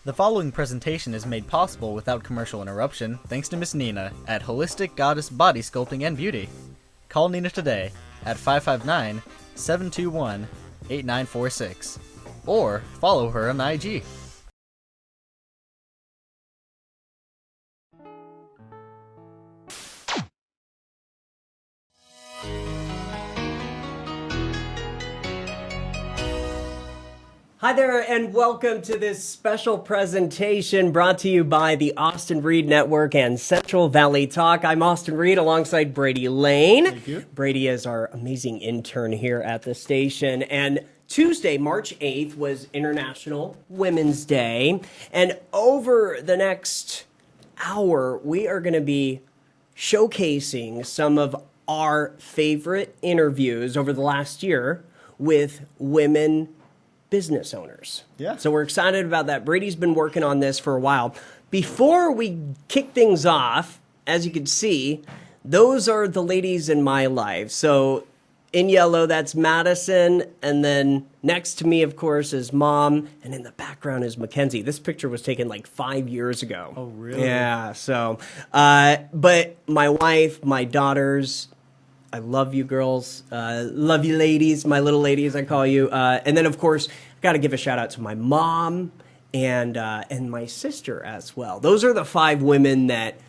The following presentation is made possible without commercial interruption thanks to Miss Nina at Holistic Goddess Body Sculpting and Beauty. Call Nina today at 559-721-8946 or follow her on IG. Hi there, and welcome to this special presentation brought to you by the Austin Reed Network and Central Valley Talk. I'm Austin Reed alongside Brady Lane. Thank you. Brady is our amazing intern here at the station. And Tuesday, March 8th, was International Women's Day. And over the next hour, we are going to be showcasing some of our favorite interviews over the last year with women business owners. Yeah. So we're excited about that. Brady's been working on this for a while. Before we kick things off, as you can see, those are the ladies in my life. So in yellow, that's Madison. And then next to me, of course, is Mom. And in the background is Mackenzie. This picture was taken like 5 years ago. Oh, really? Yeah. So, but my wife, my daughters, I love you girls. Love you ladies, my little ladies, I call you. And then, of course, got to give a shout out to my mom and my sister as well. Those are the 5 women that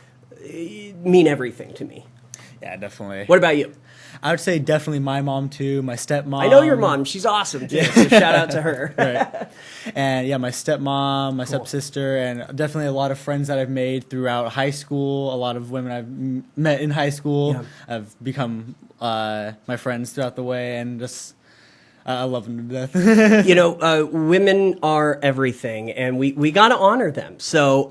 mean everything to me. Yeah, definitely. What about you? I would say definitely my mom too, my stepmom. I know your mom. She's awesome too. So shout out to her. Right. And yeah, my stepmom, my stepsister, and definitely a lot of friends that I've made throughout high school. A lot of women I've met in high school have become my friends throughout the way, and just I love them to death. You know, women are everything, and we got to honor them. So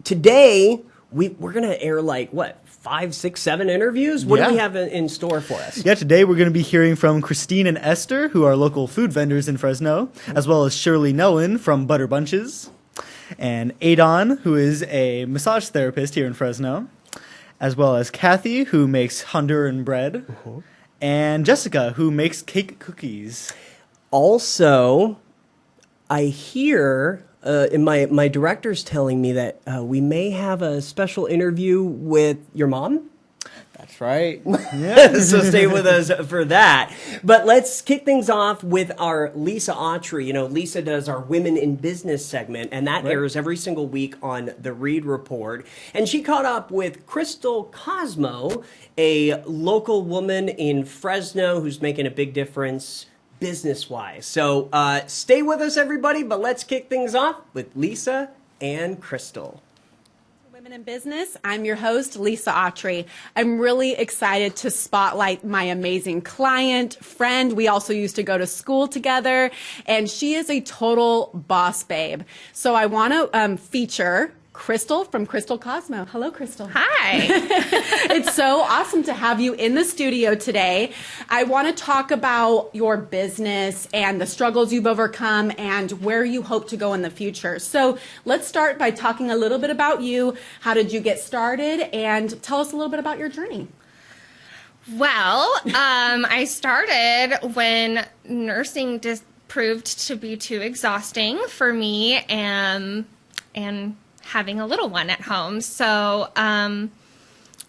today we're going to air like, what, 5, 6, 7 interviews? What do we have in store for us? Yeah, today we're going to be hearing from Christine and Esther, who are local food vendors in Fresno, as well as Shirley Nellen from Butter Bunches, and Adon, who is a massage therapist here in Fresno, as well as Kathy, who makes Honduran bread, and Jessica, who makes cake cookies. Also, I hear my director's telling me that we may have a special interview with your mom. That's right. Yeah. So stay with us for that. But let's kick things off with our Lisa Autry. You know, Lisa does our Women in Business segment, and that airs every single week on The Reed Report. And she caught up with Crystal Cosmo, a local woman in Fresno who's making a big difference business-wise. So stay with us, everybody, but let's kick things off with Lisa and Crystal. Women in Business. I'm your host, Lisa Autry. I'm really excited to spotlight my amazing client, friend. We also used to go to school together, and she is a total boss babe. So I want to feature Crystal from Crystal Cosmo. Hello, Crystal. Hi. It's so awesome to have you in the studio today. I want to talk about your business and the struggles you've overcome and where you hope to go in the future. So let's start by talking a little bit about you. How did you get started? And tell us a little bit about your journey. Well, I started when nursing just proved to be too exhausting for me and having a little one at home. So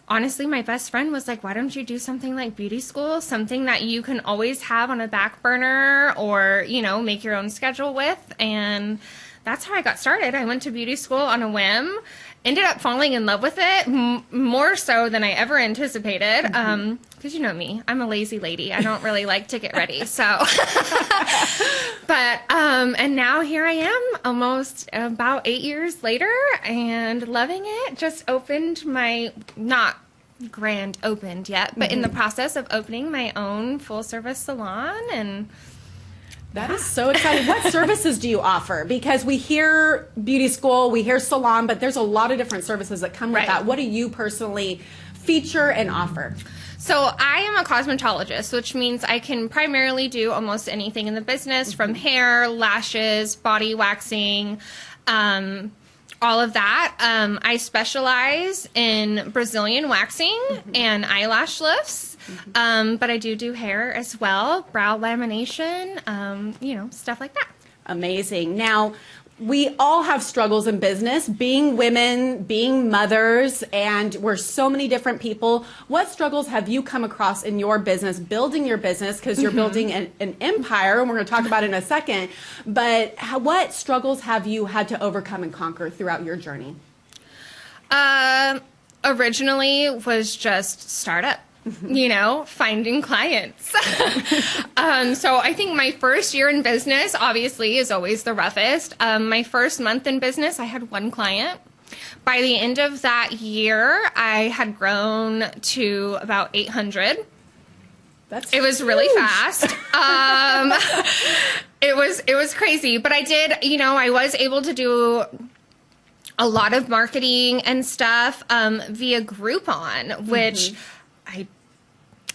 honestly, my best friend was like, why don't you do something like beauty school, something that you can always have on a back burner or, you know, make your own schedule with. And that's how I got started. I went to beauty school on a whim, ended up falling in love with it more so than I ever anticipated. Because you know me, I'm a lazy lady. I don't really like to get ready. So, but, and now here I am almost about 8 years later and loving it. Just opened my, not grand opened yet, but in the process of opening my own full service salon. And that is so exciting. What services do you offer? Because we hear beauty school, we hear salon, but there's a lot of different services that come with that. What do you personally feature and offer? So I am a cosmetologist, which means I can primarily do almost anything in the business, from hair, lashes, body waxing, all of that. I specialize in Brazilian waxing and eyelash lifts, but I do hair as well, brow lamination, you know, stuff like that. Amazing. Now, We all have struggles in business, being women, being mothers, and we're so many different people. What struggles have you come across in your business, building your business, because you're building an empire, and we're going to talk about it in a second, but what struggles have you had to overcome and conquer throughout your journey? Originally was just startup. Finding clients. So I think my first year in business, obviously, is always the roughest. My first month in business, I had one client. By the end of that year, I had grown to about 800. It was really fast. It was crazy, but I did, I was able to do a lot of marketing and stuff via Groupon, which I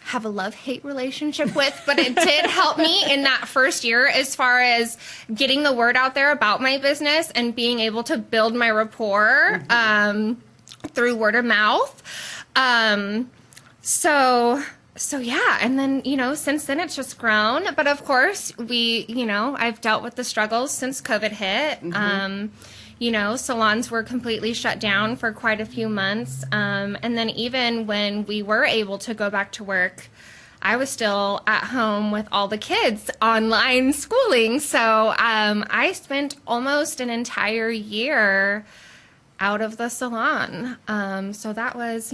have a love-hate relationship with, but it did help me in that first year as far as getting the word out there about my business and being able to build my rapport through word of mouth. So yeah, and then, since then it's just grown. But of course, I've dealt with the struggles since COVID hit. Salons were completely shut down for quite a few months. And then even when we were able to go back to work, I was still at home with all the kids online schooling. So I spent almost an entire year out of the salon. So that was,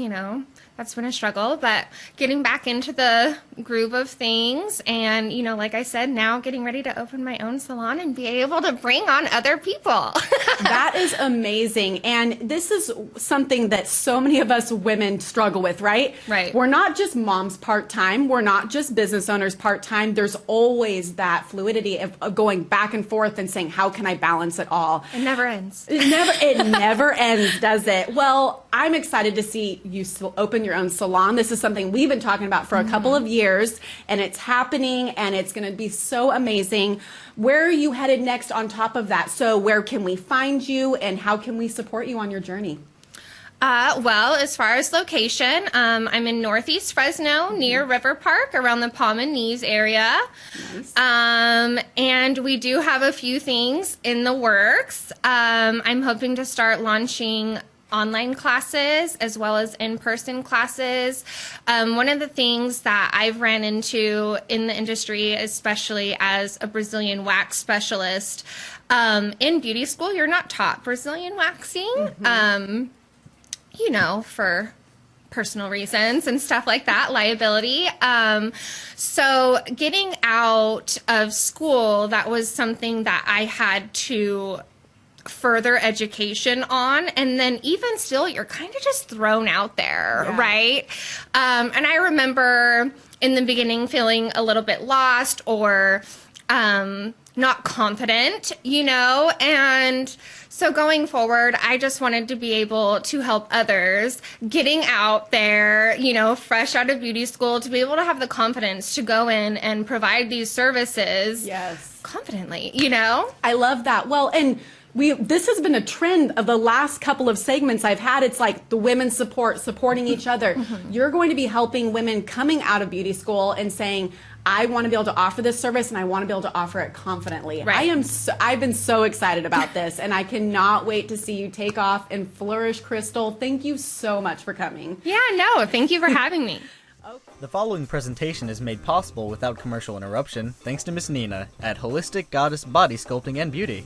that's been a struggle, but getting back into the groove of things and, like I said, now getting ready to open my own salon and be able to bring on other people. That is amazing. And this is something that so many of us women struggle with, right? Right. We're not just moms part-time. We're not just business owners part-time. There's always that fluidity of going back and forth and saying, how can I balance it all? It never ends. It never ends, does it? Well, I'm excited to see you open your own salon. This is something we've been talking about for a couple of years, and it's happening, and it's going to be so amazing. Where are you headed next on top of that? So where can we find you, and how can we support you on your journey? Well, as far as location, I'm in Northeast Fresno near River Park around the Palm and Knees area. Nice. And we do have a few things in the works. I'm hoping to start launching online classes as well as in-person classes. One of the things that I've ran into in the industry, especially as a Brazilian wax specialist, in beauty school, you're not taught Brazilian waxing, for personal reasons and stuff like that, liability. So getting out of school, that was something that I had to further education on, and then even still you're kind of just thrown out there, right? And I remember in the beginning feeling a little bit lost or not confident, and so going forward, I just wanted to be able to help others getting out there, fresh out of beauty school, to be able to have the confidence to go in and provide these services confidently, I love that. Well, and this has been a trend of the last couple of segments I've had. It's like the women supporting each other. You're going to be helping women coming out of beauty school and saying, I want to be able to offer this service, and I want to be able to offer it confidently. Right. I've been so excited about this, and I cannot wait to see you take off and flourish, Crystal. Thank you so much for coming. Yeah, no, thank you for having me. The following presentation is made possible without commercial interruption thanks to Miss Nina at Holistic Goddess Body Sculpting and Beauty.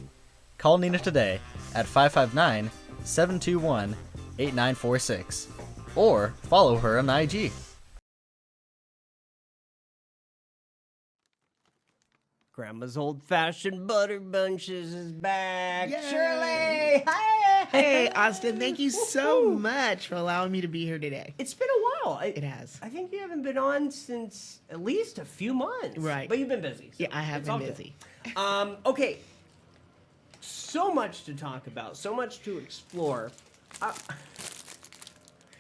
Call Nina today at 559-721-8946 or follow her on IG. Grandma's old-fashioned butter bunches is back. Yay! Shirley! Hi! Hey, Austin, thank you so much for allowing me to be here today. It's been a while. It has. I think you haven't been on since at least a few months. Right. But you've been busy. So Yeah, I have it's been all good. busy. Okay. So much to talk about. So much to explore.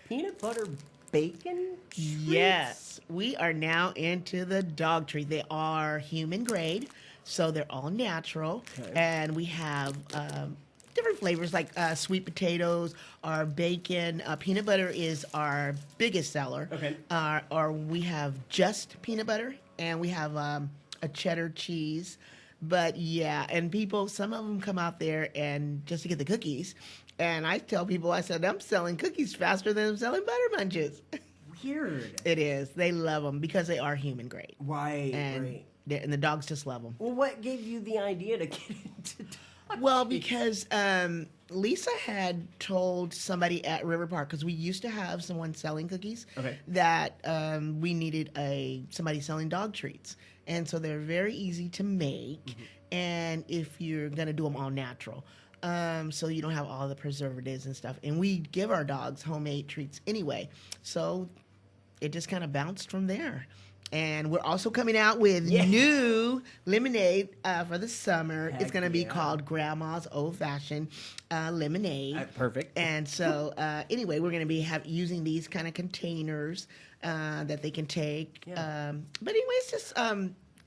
Peanut butter bacon treats? Yes, we are now into the dog treat. They are human grade, so they're all natural. Okay. And we have different flavors like sweet potatoes, our bacon. Peanut butter is our biggest seller. Okay. Or we have just peanut butter, and we have a cheddar cheese. But yeah, and people, some of them come out there and just to get the cookies. And I tell people, I said, I'm selling cookies faster than I'm selling butter bunches. Weird. It is. They love them because they are human grade. Right, And, right. and the dogs just love them. Well, what gave you the idea to get into dog Well, treats? because Lisa had told somebody at River Park, because we used to have someone selling cookies, Okay. that we needed somebody selling dog treats. And so they're very easy to make, and if you're going to do them all natural. So you don't have all the preservatives and stuff. And we give our dogs homemade treats anyway. So it just kind of bounced from there. And we're also coming out with new lemonade for the summer. Heck it's going to be yeah. called Grandma's Old Fashioned Lemonade. Perfect. And so, anyway, we're going to be using these kind of containers that they can take. Yeah. But anyway, it's just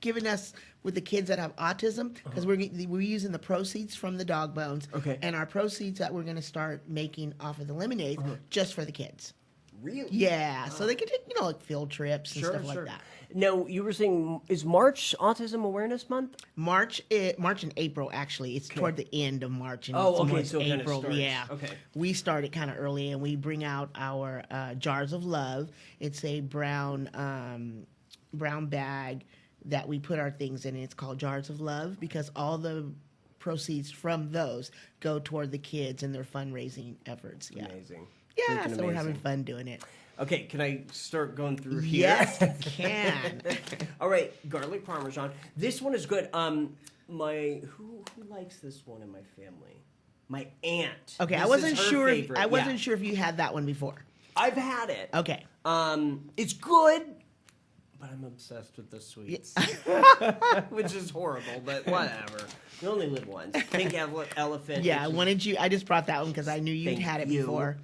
giving us with the kids that have autism because we're using the proceeds from the dog bones. Okay. And our proceeds that we're going to start making off of the lemonade just for the kids. Really? Yeah, so they can take, like field trips and stuff like that. Now, you were saying, is March Autism Awareness Month? March and April, actually. It's toward the end of March. And Oh, it's okay, towards so it kinda April. starts. Yeah. Okay. We started kind of early, and we bring out our Jars of Love. It's a brown bag that we put our things in. And it's called Jars of Love because all the proceeds from those go toward the kids and their fundraising efforts. Yeah. Amazing. Yeah, Freaking so we're having amazing. fun doing it. Okay, can I start going through here? Yes, you can. All right, garlic parmesan. This one is good. Who likes this one in my family? My aunt. Okay, This I wasn't is her sure. favorite. I wasn't Yeah. sure if you had that one before. I've had it. Okay. It's good, but I'm obsessed with the sweets, which is horrible. But whatever. You only live once. Pink elephant. Yeah, I which is wanted you. I just brought that one because I knew you'd Thank had it you. before.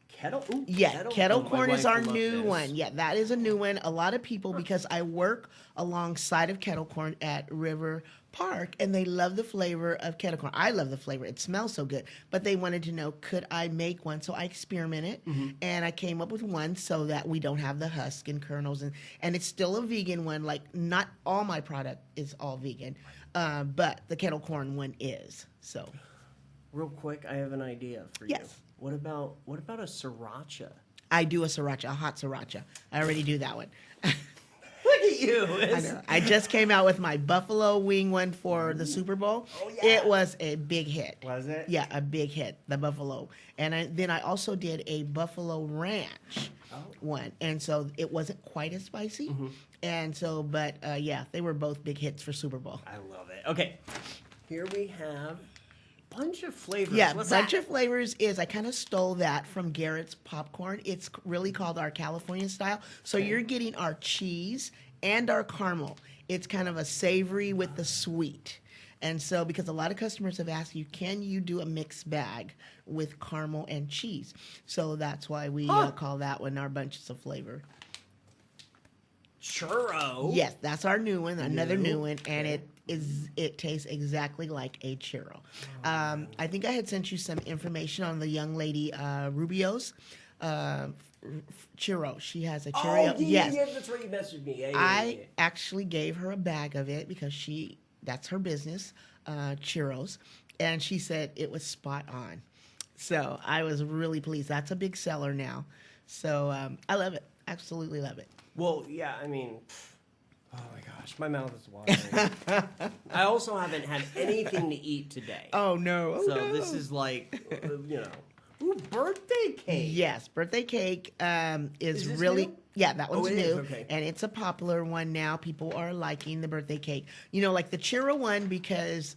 kettle. Ooh, Yeah, kettle Oh, my corn is wife our will love new this. one. Yeah, that is a new one. A lot of people, because I work alongside of kettle corn at River Park, and they love the flavor of kettle corn. I love the flavor. It smells so good. But they wanted to know, could I make one? So I experimented, and I came up with one so that we don't have the husk and kernels. And it's still a vegan one. Like, not all my product is all vegan, but the kettle corn one is. So, Real quick, I have an idea for you. Yes. What about a sriracha? I do a sriracha, a hot sriracha. I already do that one. Look at you. I know. I just came out with my buffalo wing one for the Super Bowl. Oh, yeah. It was a big hit. Was it? Yeah, a big hit, the buffalo. And then I also did a buffalo ranch one. And so it wasn't quite as spicy. And so, but yeah, they were both big hits for Super Bowl. I love it. Okay, here we have a bunch of flavors. Yeah, What's bunch that? of flavors is I kind of stole that from Garrett's popcorn. It's really called our California style. So you're getting our cheese and our caramel. It's kind of a savory with the sweet. And so, because a lot of customers have asked you, can you do a mixed bag with caramel and cheese? So that's why we call that one our bunches of flavor. Churro. Yes, that's our new one, another new one, and it tastes exactly like a churro. I think I had sent you some information on the young lady Rubio's churro. She has a churro. Oh, yeah, that's right. You messaged me. Yeah, I actually gave her a bag of it because that's her business, churros, and she said it was spot on. So I was really pleased. That's a big seller now. So I love it. Absolutely love it. Well, yeah, I mean, oh my gosh, my mouth is watering. I also haven't had anything to eat today. Oh no! Oh, so no. this is like, ooh, birthday cake. Yes, birthday cake is this really new? that one's it new, is? Okay. and it's a popular one now. People are liking the birthday cake. Like the churro one because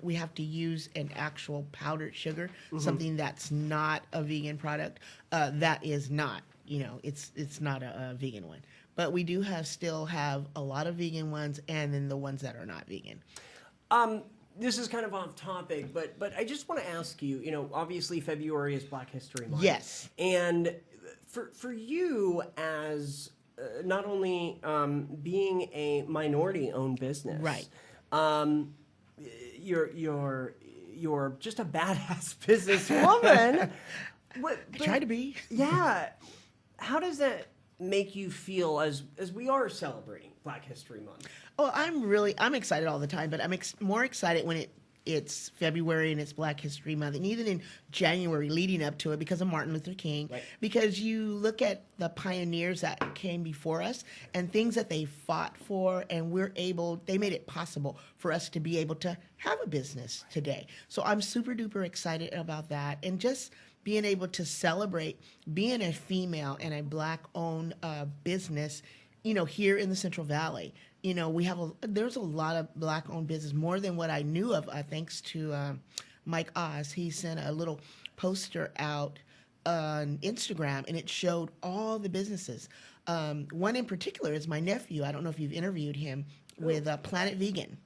we have to use an actual powdered sugar, something that's not a vegan product. That is not, it's not a vegan one. But we do still have a lot of vegan ones, and then the ones that are not vegan. This is kind of off topic, but I just want to ask you, obviously February is Black History Month. Yes. And for you as not only being a minority-owned business, Right. You're just a badass businesswoman. I try to be. Yeah. How does that make you feel as we are celebrating Black History Month? Oh, I'm excited all the time, but I'm more excited when it's February and it's Black History Month, and even in January leading up to it because of Martin Luther King. Right. Because you look at the pioneers that came before us and things that they fought for, and they made it possible for us to be able to have a business today. So I'm super duper excited about that, and just being able to celebrate being a female and a Black-owned business, here in the Central Valley. There's a lot of Black-owned business, more than what I knew of, thanks to Mike Oz. He sent a little poster out on Instagram, and it showed all the businesses. One in particular is my nephew. I don't know if you've interviewed him, with Planet Vegan.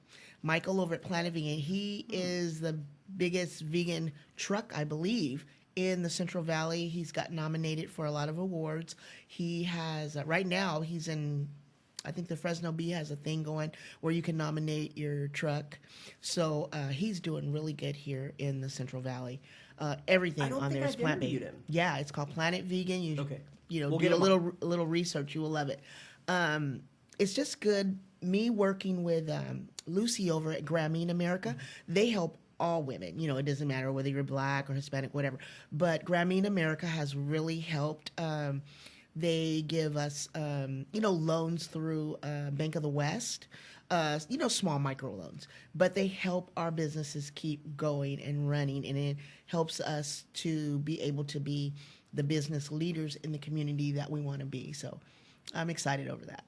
Michael over at Planet Vegan. He is the biggest vegan truck, I believe, in the Central Valley. He's got nominated for a lot of awards. He has, right now, he's in, I think the Fresno Bee has a thing going where you can nominate your truck. So he's doing really good here in the Central Valley. Everything on there is plant-based. Yeah, it's called Planet Vegan. We'll do a little research. You will love it. It's just good. Me working with Lucy over at Grameen America, they help all women. It doesn't matter whether you're Black or Hispanic, whatever. But Grameen America has really helped. They give us, loans through Bank of the West, small micro loans. But they help our businesses keep going and running, and it helps us to be able to be the business leaders in the community that we want to be. So I'm excited over that.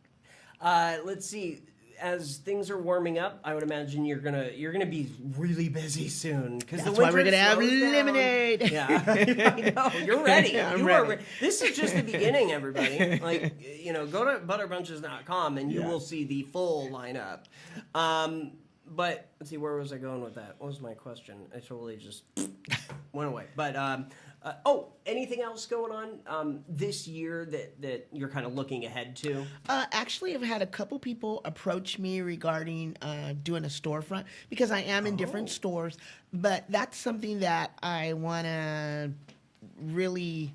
Let's see. As things are warming up, I would imagine you're gonna be really busy soon because that's why we're gonna have lemonade. Yeah, I know. You're ready. Yeah, I'm ready. This is just the beginning, everybody. Go to butterbunches.com and you will see the full lineup. But let's see, where was I going with that? What was my question? I totally just went away. But anything else going on this year that you're kind of looking ahead to? Actually, I've had a couple people approach me regarding doing a storefront because I am in different stores. But that's something that I want to really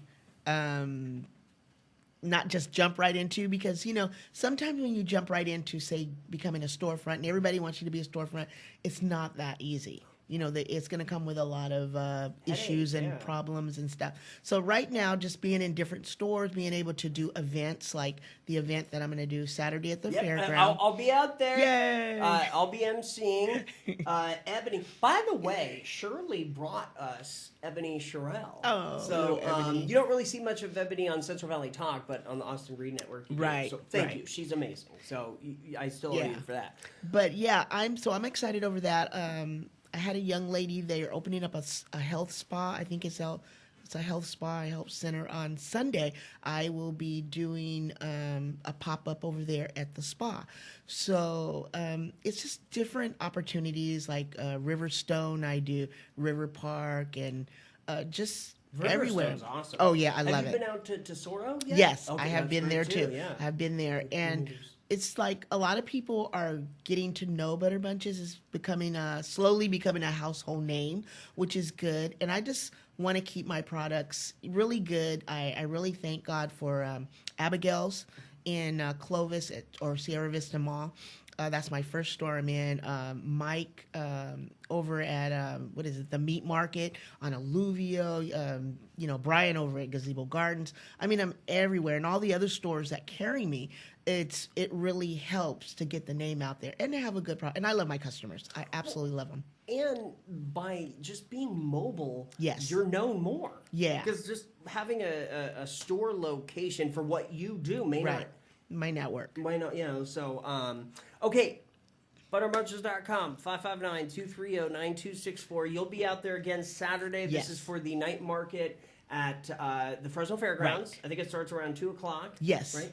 not just jump right into, because sometimes when you jump right into, say, becoming a storefront and everybody wants you to be a storefront, it's not that easy. It's going to come with a lot of issues and problems and stuff. So right now, just being in different stores, being able to do events like the event that I'm going to do Saturday at the fairground. I'll be out there. Yay! I'll be emceeing. Ebony. By the way, Shirley brought us Ebony Sherrill. Oh, so Ebony. you don't really see much of Ebony on Central Valley Talk, but on the Austin Green Network, you do. Right. So thank you. She's amazing. So I still owe you for that. But yeah, I'm excited over that. I had a young lady. They are opening up a health spa. I think it's a health spa, a health center on Sunday. I will be doing a pop-up over there at the spa. So it's just different opportunities, like Riverstone. I do River Park and just everywhere. Riverstone's awesome. Oh yeah, I love it. Have you been out to Tesoro yet? Yes, okay, I have been there too. Yeah. I've been there, and it's like a lot of people are getting to know Butter Bunches. Is slowly becoming a household name, which is good. And I just want to keep my products really good. I really thank God for Abigail's in Clovis or Sierra Vista Mall. That's my first store I'm in. Mike over at the Meat Market on Alluvio. Brian over at Gazebo Gardens. I mean, I'm everywhere, and all the other stores that carry me. It really helps to get the name out there and to have a good product. And I love my customers. I absolutely love them. And by just being mobile, yes, you're known more. Yeah, because just having a store location for what you do may not work. So, okay, butterbunches.com, 559-230-9264. You'll be out there again Saturday. This is for the night market at the Fresno Fairgrounds. Right. I think it starts around 2 o'clock. Yes. Right?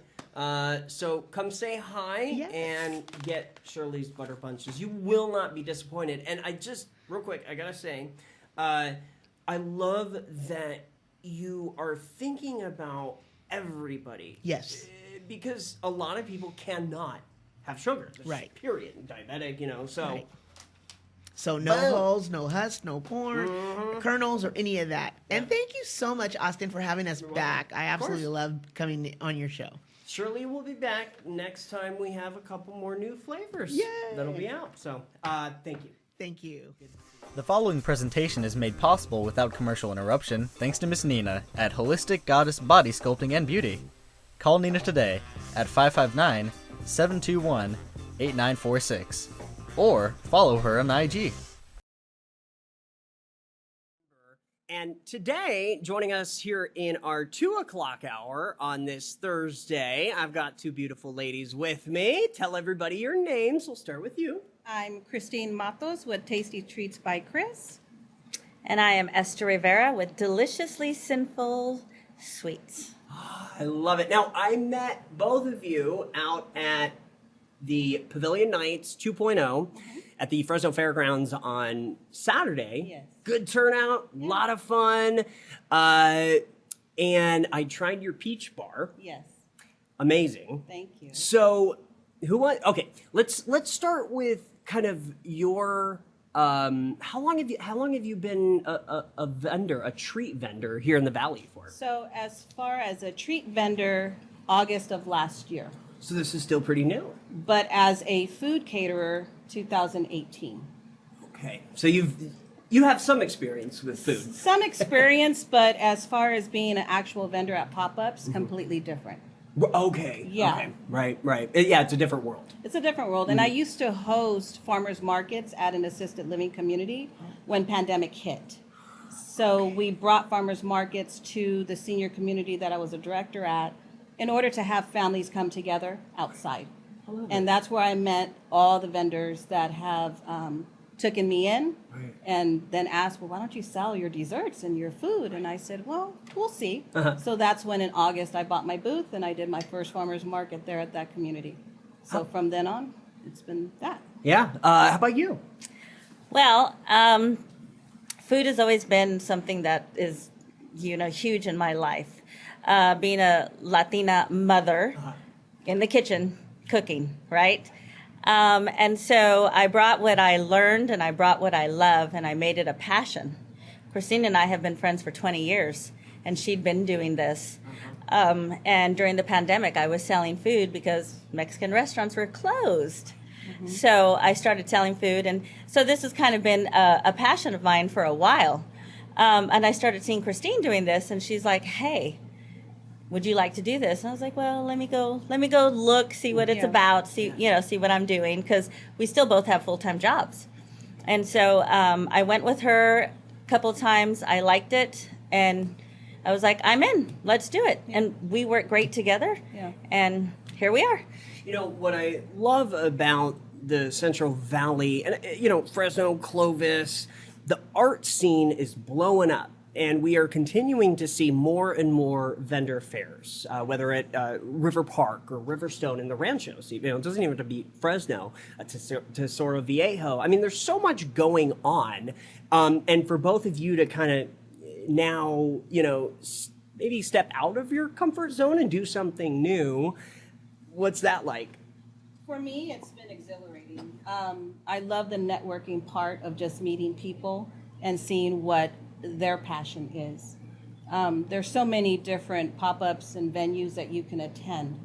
So come say hi and get Shirley's Butter Bunches. You will not be disappointed. And real quick, I gotta say, I love that you are thinking about everybody. Yes. Because a lot of people cannot have sugar. Right. Period. Diabetic, so. Right. So no hulls, no husks, no corn, kernels, or any of that. Yeah. And thank you so much, Austin, for having us back. I absolutely love coming on your show. Shirley will be back next time we have a couple more new flavors. Yay! That'll be out. So, thank you. Thank you. The following presentation is made possible without commercial interruption thanks to Miss Nina at Holistic Goddess Body Sculpting and Beauty. Call Nina today at 559-721-8946 or follow her on IG. And today, joining us here in our 2 o'clock hour on this Thursday, I've got two beautiful ladies with me. Tell everybody your names. We'll start with you. I'm Christine Matos with Tasty Treats by Chris. And I am Esther Rivera with Deliciously Sinful Sweets. I love it. Now, I met both of you out at the Pavilion Nights 2.0 at the Fresno Fairgrounds on Saturday. Yes. Good turnout, a lot of fun. And I tried your peach bar. Yes, Amazing. thank you. So, okay, let's start with kind of your how long have you been a vendor, a treat vendor here in the Valley for? So as far as a treat vendor, August of last year, So this is still pretty new. but as a food caterer, 2018. Okay. So you have some experience with food. Some experience, but as far as being an actual vendor at pop-ups, completely different. Okay. Yeah. Okay. Right. Yeah, it's a different world. It's a different world. And I used to host farmers markets at an assisted living community when pandemic hit. So we brought farmers markets to the senior community that I was a director at in order to have families come together outside. And that's where I met all the vendors that have taken me in and then asked, well, why don't you sell your desserts and your food? And I said, well, we'll see. So that's when in August I bought my booth and I did my first farmers market there at that community. So from then on, it's been that. Yeah. How about you? Well, food has always been something that is, huge in my life. Being a Latina mother in the kitchen, cooking, right? And so I brought what I learned and I brought what I love and I made it a passion. Christine and I have been friends for 20 years and she'd been doing this. And during the pandemic, I was selling food because Mexican restaurants were closed. So I started selling food. And so this has kind of been a passion of mine for a while. And I started seeing Christine doing this and she's like, hey, would you like to do this? And I was like, well, let me go look, see what it's about, see what I'm doing, because we still both have full-time jobs. And so I went with her a couple of times. I liked it, and I was like, I'm in. Let's do it. And we work great together, and here we are. What I love about the Central Valley, and Fresno, Clovis, the art scene is blowing up. And we are continuing to see more and more vendor fairs, whether at River Park or Riverstone and the Ranchos. It doesn't even have to be Fresno, Tesoro Viejo. I mean, there's so much going on. And for both of you to kind of now, maybe step out of your comfort zone and do something new, what's that like? For me, it's been exhilarating. I love the networking part of just meeting people and seeing what their passion is. There's so many different pop-ups and venues that you can attend,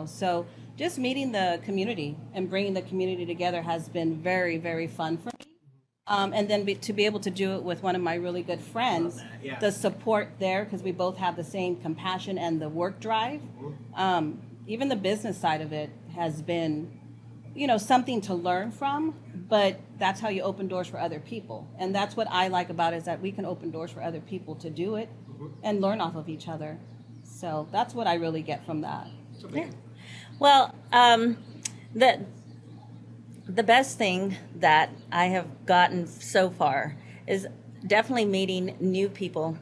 so just meeting the community and bringing the community together has been very, very fun for me. And then to be able to do it with one of my really good friends, the support there, because we both have the same compassion and the work drive. Even the business side of it has been something to learn from, but that's how you open doors for other people. And that's what I like about it, is that we can open doors for other people to do it and learn off of each other. So that's what I really get from that. Yeah. Well, the best thing that I have gotten so far is definitely meeting new people,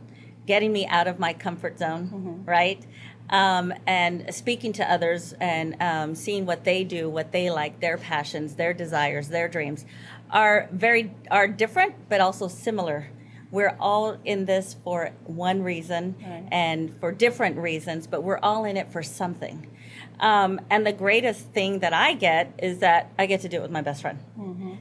getting me out of my comfort zone, right? And speaking to others and seeing what they do, what they like, their passions, their desires, their dreams are different, but also similar. We're all in this for one reason and for different reasons, but we're all in it for something. And the greatest thing that I get is that I get to do it with my best friend.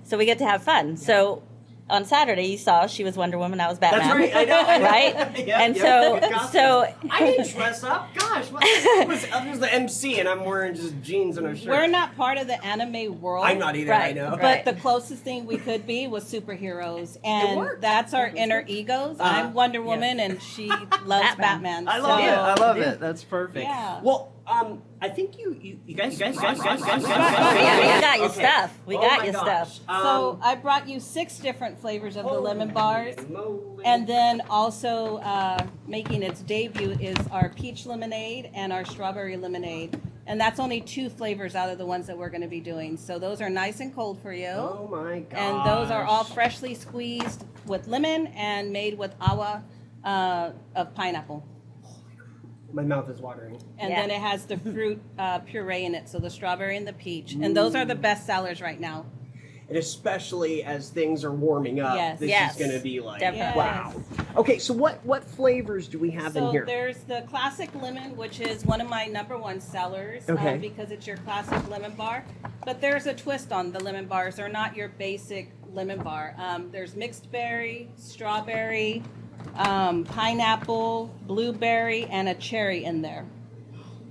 So we get to have fun. So on Saturday, you saw she was Wonder Woman, I was Batman. That's right. I know. Right? Yep, And yep, good costumes. so I didn't dress up. Gosh, I was the MC, and I'm wearing just jeans and a shirt. We're not part of the anime world. I'm not either. Right, I know. right. But the closest thing we could be was superheroes, and worked. that's our It was inner good. egos. I'm Wonder Woman, and she loves Batman. I love So- it. I love it. That's perfect. Yeah. Well, I think you guys. yeah, we got your Okay. stuff. We Oh got my your gosh. stuff. So I brought you 6 different flavors of the lemon bars. Moly. And then also making its debut is our peach lemonade and our strawberry lemonade. And that's only 2 flavors out of the ones that we're going to be doing. So those are nice and cold for you. Oh my gosh. And those are all freshly squeezed with lemon and made with agua of pineapple. My mouth is watering. And Yeah. then it has the fruit puree in it, so the strawberry and the peach. And those are the best sellers right now. And especially as things are warming up, Yes. this Yes. is going to be like, Definitely. wow. Okay, so what flavors do we have in So here? there's the classic lemon, which is one of my #1 sellers Okay. because it's your classic lemon bar. But there's a twist on the lemon bars. They're not your basic lemon bar. There's mixed berry, strawberry, pineapple, blueberry, and a cherry in there.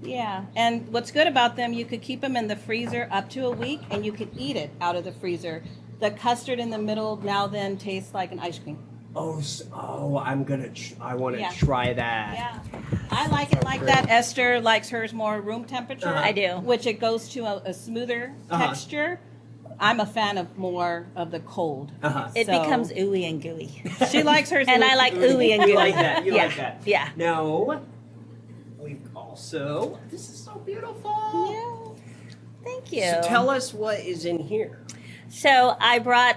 Yeah, and what's good about them, you could keep them in the freezer up to a week, and you could eat it out of the freezer. The custard in the middle now then tastes like an ice cream. I'm gonna. I want to Yeah. try that. Yeah, I like it like that. Esther likes hers more room temperature. Uh-huh. I do. Which it goes to a smoother Uh-huh. texture. I'm a fan of more of the cold. Uh-huh. It So- becomes ooey and gooey. She likes hers. And a I little like gooey. ooey and gooey. You like that? You yeah. like that? Yeah. Now, we've also. This is so beautiful. Yeah. Thank you. So tell us what is in here. So I brought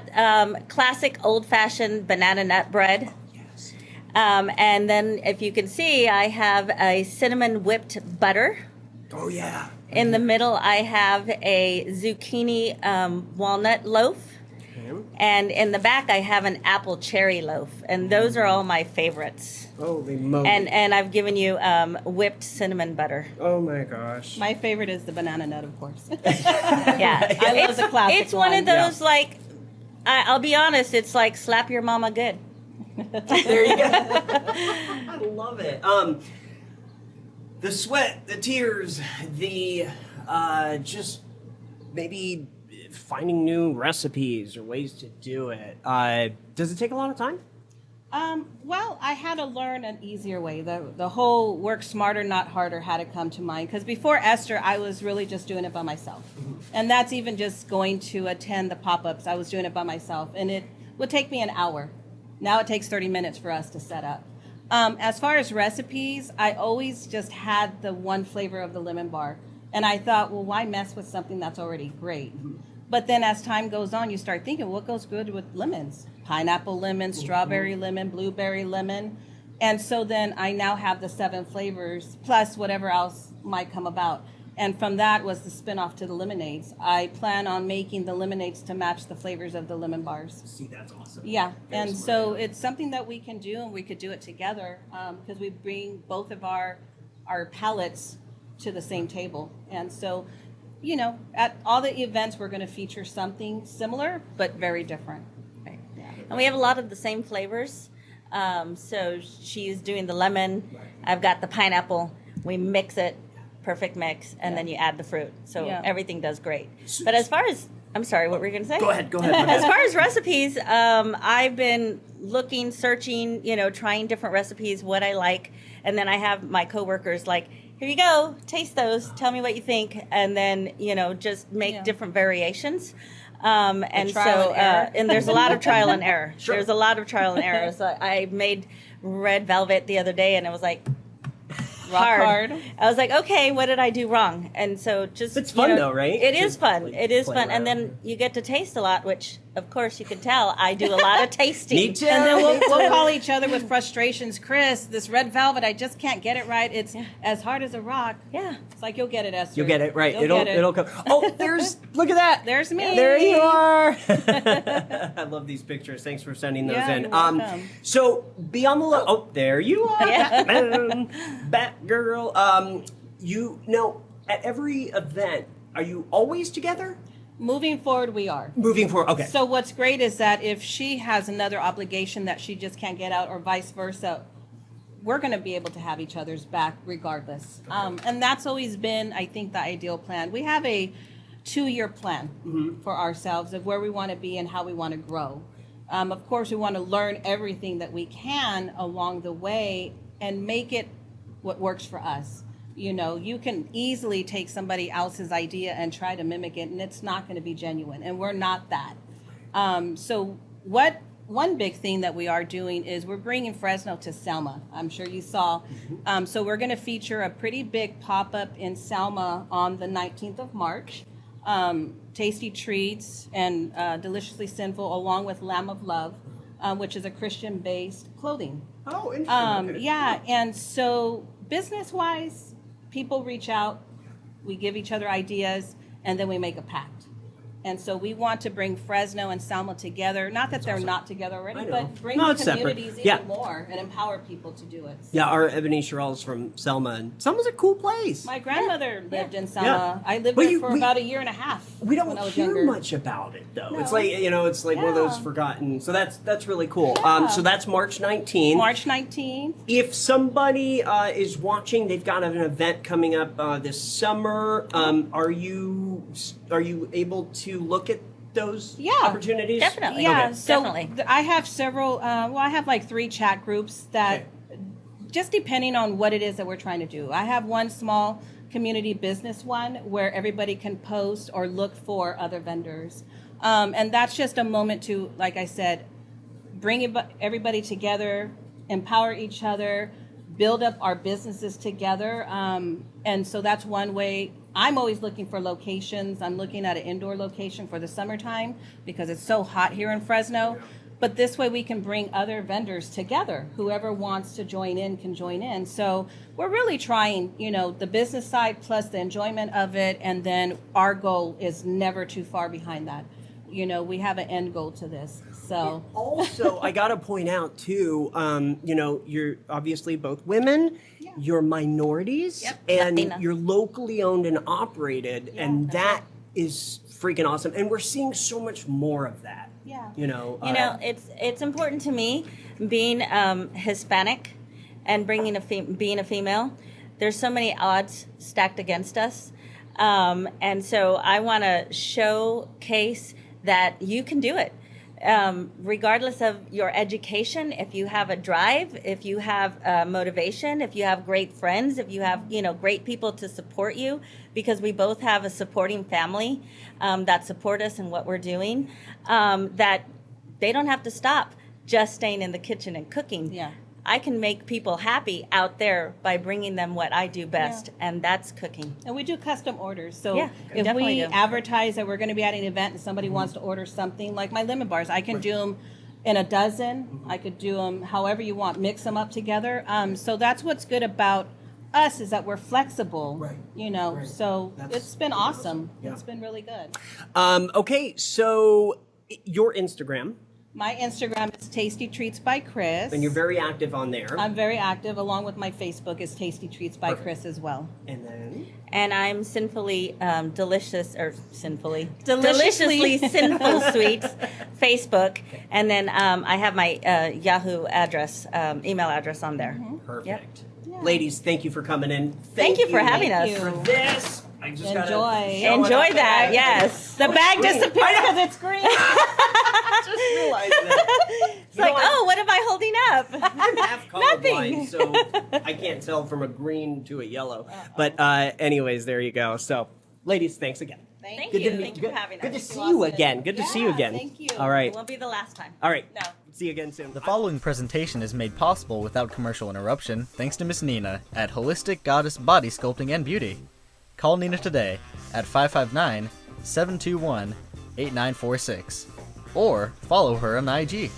classic old-fashioned banana nut bread. Yes. And then if you can see, I have a cinnamon whipped butter. Oh yeah. In the middle, I have a zucchini walnut loaf. Okay. And in the back, I have an apple cherry loaf. And those are all my favorites. Holy moly. And I've given you whipped cinnamon butter. Oh my gosh. My favorite is the banana nut, of course. Yeah. I love the classic It's one of Yeah. those, like, I'll be honest, it's like slap your mama good. There you go. I love it. The sweat, the tears, the just maybe finding new recipes or ways to do it. Does it take a lot of time? Well, I had to learn an easier way. The whole work smarter, not harder had to come to mind. Because before Esther, I was really just doing it by myself. And that's even just going to attend the pop-ups. I was doing it by myself. And it would take me an hour. Now it takes 30 minutes for us to set up. As far as recipes, I always just had the one flavor of the lemon bar. And I thought, well, why mess with something that's already great? But then as time goes on, you start thinking, what goes good with lemons? Pineapple lemon, strawberry lemon, blueberry lemon. And so then I now have the 7 flavors plus whatever else might come about. And from that was the spin-off to the lemonades. I plan on making the lemonades to match the flavors of the lemon bars. See, that's awesome. Yeah, Very and smart. so it's something that we can do, and we could do it together because we bring both of our palettes to the same table. And so, you know, at all the events, we're going to feature something similar but very different. Right. And we have a lot of the same flavors. So she's doing the lemon. I've got the pineapple. We mix it, perfect mix, and then you add the fruit. So Yeah. everything does great. But as far as, I'm sorry, what were you going to say? Go ahead. As far as recipes, I've been looking, searching, trying different recipes, what I like. And then I have my coworkers like, here you go, taste those, tell me what you think. And then, just make different variations. And trial so, and error. and there's a lot of trial and error. Sure. There's a lot of trial and error. So I made red velvet the other day and it was like, hard. I was like, okay, what did I do wrong? And so just It's fun though, right? It is Just, fun. like, It is play fun. And around. then you get to taste a lot, which of course you can tell I do a lot of tasting. Me too. And then we'll call each other with frustrations. Chris, this red velvet, I just can't get it right. It's as hard as a rock. Yeah. It's like, you'll get it, Esther. You'll get it right. You'll It'll get it. it'll come. Oh, look at that. There's me. There you are. I love these pictures. Thanks for sending those Yeah, in. you're welcome. So be on the look. Oh, there you are. Yeah. Batgirl. You know, at every event, are you always together? Moving forward, we are. Moving forward, okay. So what's great is that if she has another obligation that she just can't get out or vice versa, we're going to be able to have each other's back regardless. And that's always been, I think, the ideal plan. We have a 2-year plan for ourselves of where we want to be and how we want to grow. Of course, we want to learn everything that we can along the way and make it what works for us. You know, you can easily take somebody else's idea and try to mimic it, and it's not going to be genuine, and we're not that. So one big thing that we are doing is we're bringing Fresno to Selma. I'm sure you saw. So we're going to feature a pretty big pop-up in Selma on the 19th of March. Tasty treats and Deliciously Sinful, along with Lamb of Love, which is a Christian-based clothing. Oh, interesting. Okay. Yeah, and so business-wise, people reach out, we give each other ideas, and then we make a pact. And so we want to bring Fresno and Selma together. Not that they're not together already, but bring the communities even more and empower people to do it. Yeah, our Ebony Sherrill's from Selma, and Selma's a cool place. My grandmother lived in Selma. Yeah. I lived there for about a year and a half. We don't when I was hear younger. much about it, though. No. It's like, you know, it's like one of those forgotten. So that's really cool. So that's March 19th. March 19th. If somebody is watching, they've got an event coming up this summer. Are you able to look at those opportunities? Definitely. Yeah, Okay. so Definitely. I have several, I have like 3 chat groups that, just depending on what it is that we're trying to do. I have one small community business one where everybody can post or look for other vendors. And that's just a moment to, like I said, bring everybody together, empower each other, build up our businesses together. And so that's one way. I'm always looking for locations. I'm looking at an indoor location for the summertime because it's so hot here in Fresno. Yeah. But this way we can bring other vendors together. Whoever wants to join in can join in. So we're really trying, you know, the business side plus the enjoyment of it. And then our goal is never too far behind that. You know, we have an end goal to this. So also, I got to point out too, you know, you're obviously both women, you're minorities, and Latina. you're locally owned and operated, and that is freaking awesome. And we're seeing so much more of that. Yeah. You know, it's important to me being Hispanic and being a female. There's so many odds stacked against us, and so I want to showcase that you can do it. Regardless of your education, if you have a drive, if you have motivation, if you have great friends, if you have, you know, great people to support you, because we both have a supporting family that support us in what we're doing, that they don't have to stop just staying in the kitchen and cooking. Yeah. I can make people happy out there by bringing them what I do best, and that's cooking. And we do custom orders. So Yeah, if definitely we do. advertise that we're going to be at an event and somebody wants to order something, like my lemon bars, I can do them in a dozen. I could do them however you want, mix them up together. So that's what's good about us is that we're flexible. Right. You know, Right. so it's been awesome. Yeah. It's been really good. okay, so your Instagram, My Instagram is Tasty Treats by Chris. and you're very active on there. I'm very active, along with my Facebook is Tasty Treats by Chris as well. And then And I'm deliciously Deliciously- sinful sweets Facebook, and then I have my Yahoo address, email address on there. perfect. Ladies, thank you for coming in. Thank you for having us. you. For this, I just gotta Enjoy. show it Enjoy up that, there. yes. The bag disappeared because it's green. I just realized that. It's like, oh, what am I holding up? I'm half Nothing. colorblind, so I can't tell from a green to a yellow. But anyways, there you go. So, ladies, thanks again. Thank Good you. to meet- Thank you for having Good to us. see you again. Good to see you again. thank you. All right. It won't be the last time. All right. No. See you again soon. The following presentation is made possible without commercial interruption thanks to Miss Nina at Holistic Goddess Body Sculpting and Beauty. Call Nina today at 559-721-8946 or follow her on IG.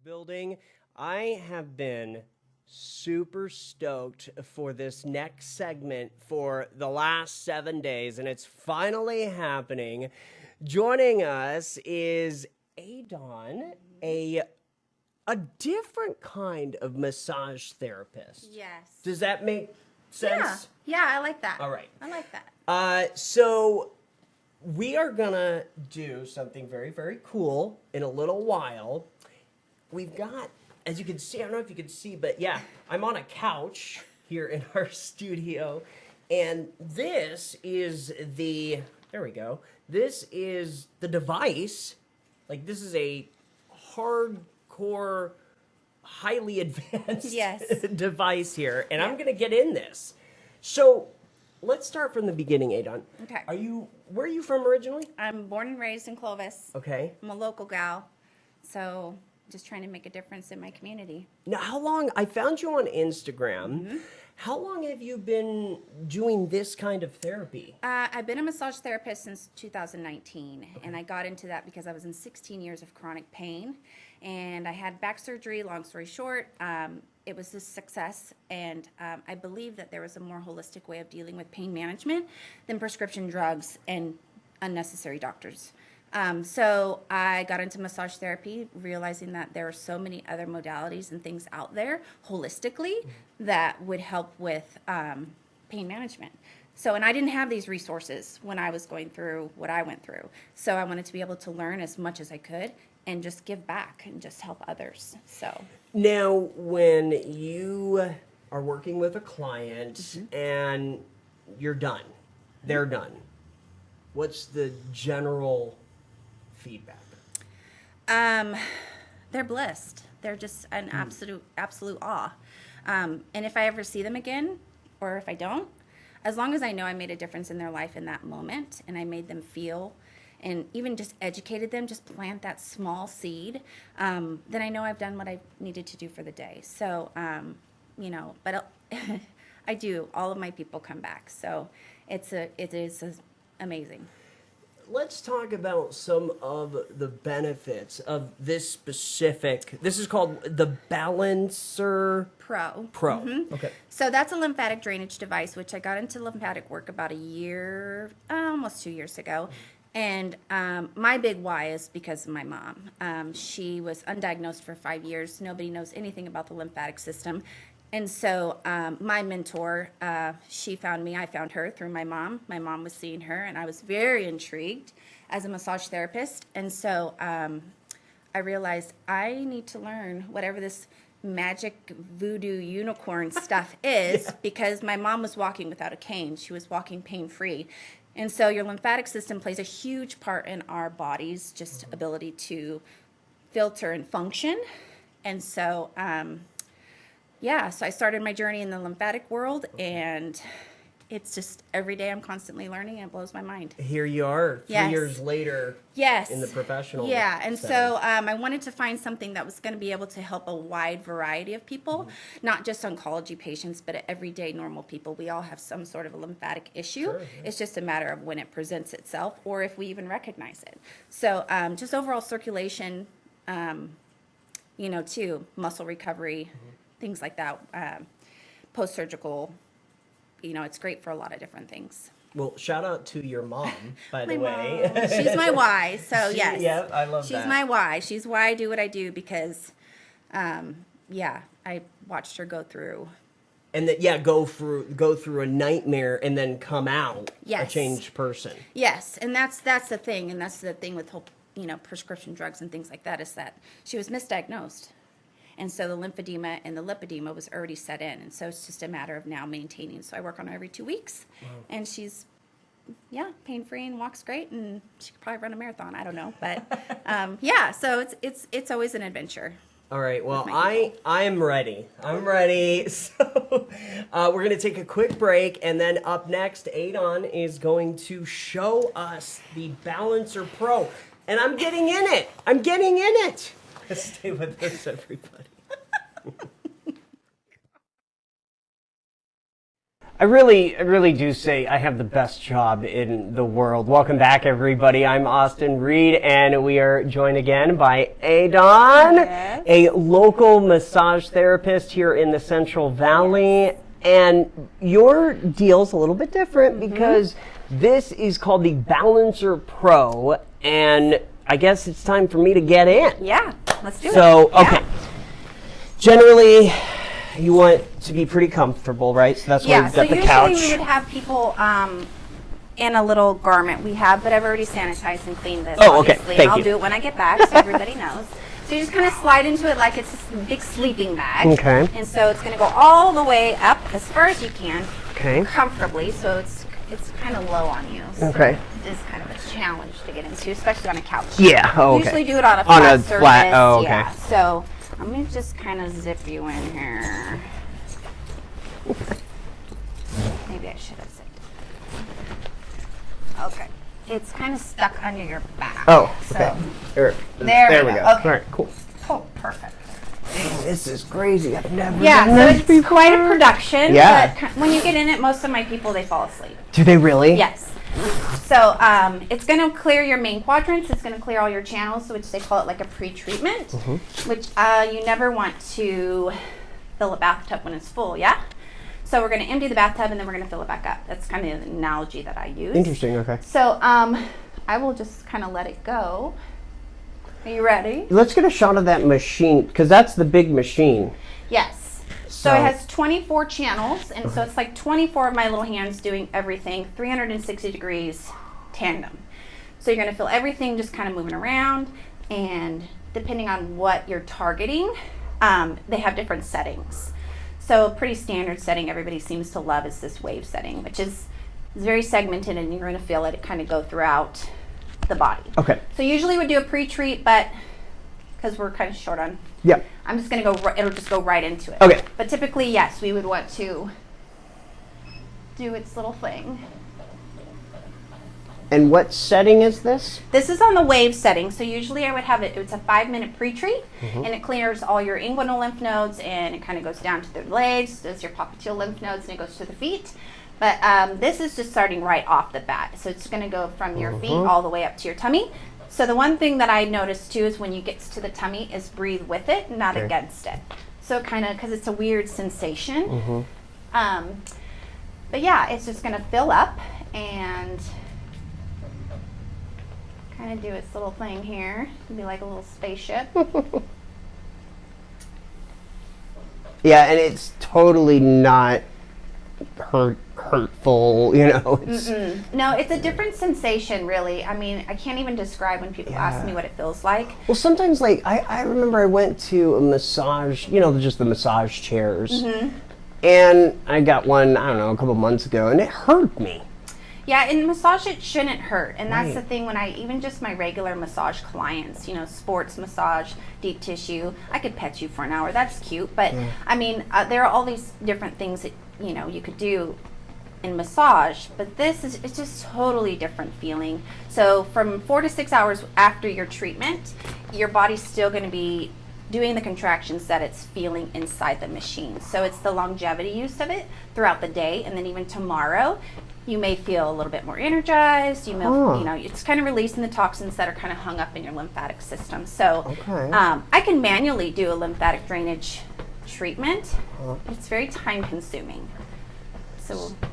Building. I have been super stoked for this next segment for the last 7 days, and it's finally happening. Joining us is Adon, a different kind of massage therapist. Yes. Does that make sense? Yeah, I like that. All right. I like that. So we are gonna do something very, very cool in a little while. We've got, as you can see, I don't know if you can see, but yeah, I'm on a couch here in our studio, and this is there we go. This is the device. Like, this is a hardcore, highly advanced Yes. device here, and I'm going to get in this. So, let's start from the beginning, Adon. Okay. Where are you from originally? I'm born and raised in Clovis. Okay. I'm a local gal, so just trying to make a difference in my community. Now, how long, I found you on Instagram. How long have you been doing this kind of therapy? I've been a massage therapist since 2019, and I got into that because I was in 16 years of chronic pain, and I had back surgery. Long story short, it was a success, and I believe that there was a more holistic way of dealing with pain management than prescription drugs and unnecessary doctors. So I got into massage therapy, realizing that there are so many other modalities and things out there holistically that would help with pain management. So, and I didn't have these resources when I was going through what I went through. So I wanted to be able to learn as much as I could and just give back and just help others. So Now, when you are working with a client and you're done, they're done, what's the general feedback? they're blessed. They're just an absolute awe. And if I ever see them again, or if I don't, as long as I know I made a difference in their life in that moment, and I made them feel, and even just educated them, just plant that small seed, then I know I've done what I needed to do for the day. So, but I do. All of my people come back. So it is amazing. Let's talk about some of the benefits of this specific. This is called the Balancer Pro. Okay. So that's a lymphatic drainage device, which I got into lymphatic work about almost 2 years ago. And my big why is because of my mom. She was undiagnosed for 5 years. Nobody knows anything about the lymphatic system. And so my mentor, she found me. I found her through my mom. My mom was seeing her, and I was very intrigued as a massage therapist. And so I realized I need to learn whatever this magic voodoo unicorn stuff is, because my mom was walking without a cane. She was walking pain-free. And so your lymphatic system plays a huge part in our body's just ability to filter and function. And so so I started my journey in the lymphatic world, and it's just every day I'm constantly learning, and it blows my mind. Here you are, 3 Yes. years later. Yes. In the professional. Yeah, and setting. so I wanted to find something that was going to be able to help a wide variety of people, not just oncology patients, but everyday normal people. We all have some sort of a lymphatic issue. Sure, yeah. It's just a matter of when it presents itself, or if we even recognize it. So just overall circulation, too, muscle recovery, things like that, post-surgical, it's great for a lot of different things. Well, shout out to your mom, by the My way. mom. She's my why, so yes. Yeah, I love that. She's my why. She's why I do what I do, because, I watched her go through. And that, go through a nightmare and then come out Yes. a changed person. Yes, and that's the thing, and that's the thing with prescription drugs and things like that, is that she was misdiagnosed. And so the lymphedema and the lipedema was already set in. And so it's just a matter of now maintaining. So I work on her every 2 weeks. Wow. And she's, pain-free and walks great. And she could probably run a marathon. I don't know. But, so it's always an adventure. All right. Well, with my I'm ready. I'm ready. So we're going to take a quick break. And then up next, Adon is going to show us the Balancer Pro. And I'm getting in it. Stay with us, everybody. I really do say I have the best job in the world. Welcome back, everybody. I'm Austin Reed, and we are joined again by Adon, a local massage therapist here in the Central Valley. And your deal's a little bit different because this is called the Balancer Pro, and I guess it's time for me to get in. Yeah, let's do it. So, okay. Yeah. Generally, you want to be pretty comfortable, right? So that's why Yeah, we've so got the usually couch. we would have people in a little garment we have, but I've already sanitized and cleaned this, Oh, okay. obviously. Thank and I'll you. do it when I get back so everybody knows. So you just kind of slide into it like it's a big sleeping bag. Okay. And so it's going to go all the way up as far as you can, Okay. comfortably, so it's kind of low on you. So Okay. it is kind of a challenge to get into, especially on a couch. Yeah. Oh, okay. Usually do it on a On flat a surface. flat- oh, okay. Yeah. So I'm going to just kind of zip you in here. Maybe I should have zipped it. Okay. It's kind of stuck under your back. Oh, So, okay. There we go. Okay. All right, cool. Oh, perfect. Dang, this is crazy. I've never Yeah, done so this it's before. quite a production. Yeah. But when you get in it, most of my people, they fall asleep. Do they really? Yes. So it's going to clear your main quadrants. It's going to clear all your channels, which they call it like a pre-treatment, which you never want to fill a bathtub when it's full, yeah? So we're going to empty the bathtub and then we're going to fill it back up. That's kind of the analogy that I use. Interesting, okay. So I will just kind of let it go. Are you ready? Let's get a shot of that machine, because that's the big machine. Yes. So it has 24 channels, and so it's like 24 of my little hands doing everything, 360 degrees tandem. So you're going to feel everything just kind of moving around, and depending on what you're targeting, they have different settings. So a pretty standard setting everybody seems to love is this wave setting, which is very segmented, and you're going to feel it kind of go throughout the body. Okay. So usually we do a pre-treat, but because we're kind of short on, Yeah. I'm just going to go, it'll just go right into it. Okay. But typically, yes, we would want to do its little thing. And what setting is this? This is on the wave setting, so usually I would have it, it's a 5-minute pre-treat, and it clears all your inguinal lymph nodes, and it kind of goes down to the legs, does your popliteal lymph nodes, and it goes to the feet. But this is just starting right off the bat, so it's going to go from your feet all the way up to your tummy. So the one thing that I noticed too is when you get to the tummy is breathe with it, not against it. So kind of, because it's a weird sensation. But yeah, it's just going to fill up and kind of do its little thing here. It'll be like a little spaceship. Yeah, and it's totally not hurtful, you know. It's, No, it's a different sensation, really. I mean, I can't even describe when people ask me what it feels like. well, sometimes, like, I remember I went to a massage, you know, just the massage chairs. And I got one, I don't know, a couple months ago, and it hurt me. Yeah, in massage it shouldn't hurt, and that's the Right. thing when I even just my regular massage clients, you know, sports massage, deep tissue, I could pet you for an hour. That's cute, but I mean, there are all these different things that you know you could do in massage, but this is it's just totally different feeling. So from 4 to 6 hours after your treatment, your body's still going to be doing the contractions that it's feeling inside the machine. So it's the longevity use of it throughout the day, and then even tomorrow you may feel a little bit more energized. You may, you know, it's kind of releasing the toxins that are kind of hung up in your lymphatic system. So I can manually do a lymphatic drainage treatment. It's very time consuming.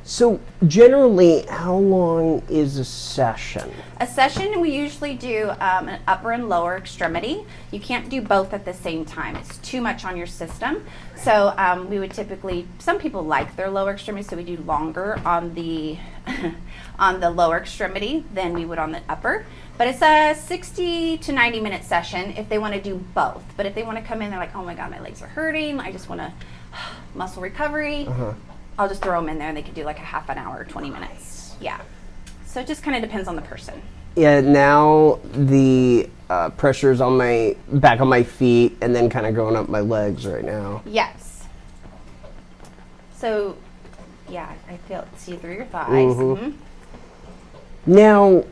So generally, how long is a session? A session we usually do an upper and lower extremity. You can't do both at the same time. It's too much on your system. So we would typically, some people like their lower extremity, so we do longer on the on the lower extremity than we would on the upper. But it's a 60 to 90 minute session if they want to do both. But if they want to come in, they're like, oh my God, my legs are hurting. I just want to muscle recovery. I'll just throw them in there and they could do like a half an hour, 20 minutes. Yeah. So it just kind of depends on the person. Yeah, now the pressure's on my back on my feet and then kind of going up my legs right now. Yes. So, yeah, I feel it. See through your thighs. Now,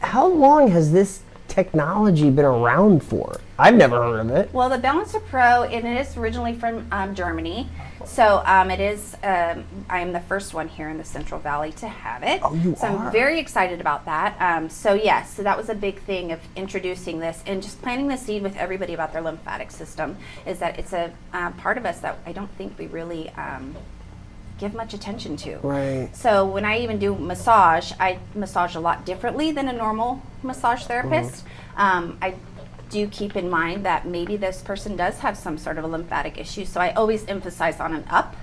how long has this technology been around for? I've never heard of it. Well, the Balancer Pro, and it is originally from Germany. So it is, I am the first one here in the Central Valley to have it. Oh, you so are? I'm very excited about that. So yes, so that was a big thing of introducing this and just planting the seed with everybody about their lymphatic system, is that it's a part of us that I don't think we really give much attention to. Right. So when I even do massage, I massage a lot differently than a normal massage therapist. do keep in mind that maybe this person does have some sort of a lymphatic issue. So I always emphasize on an up,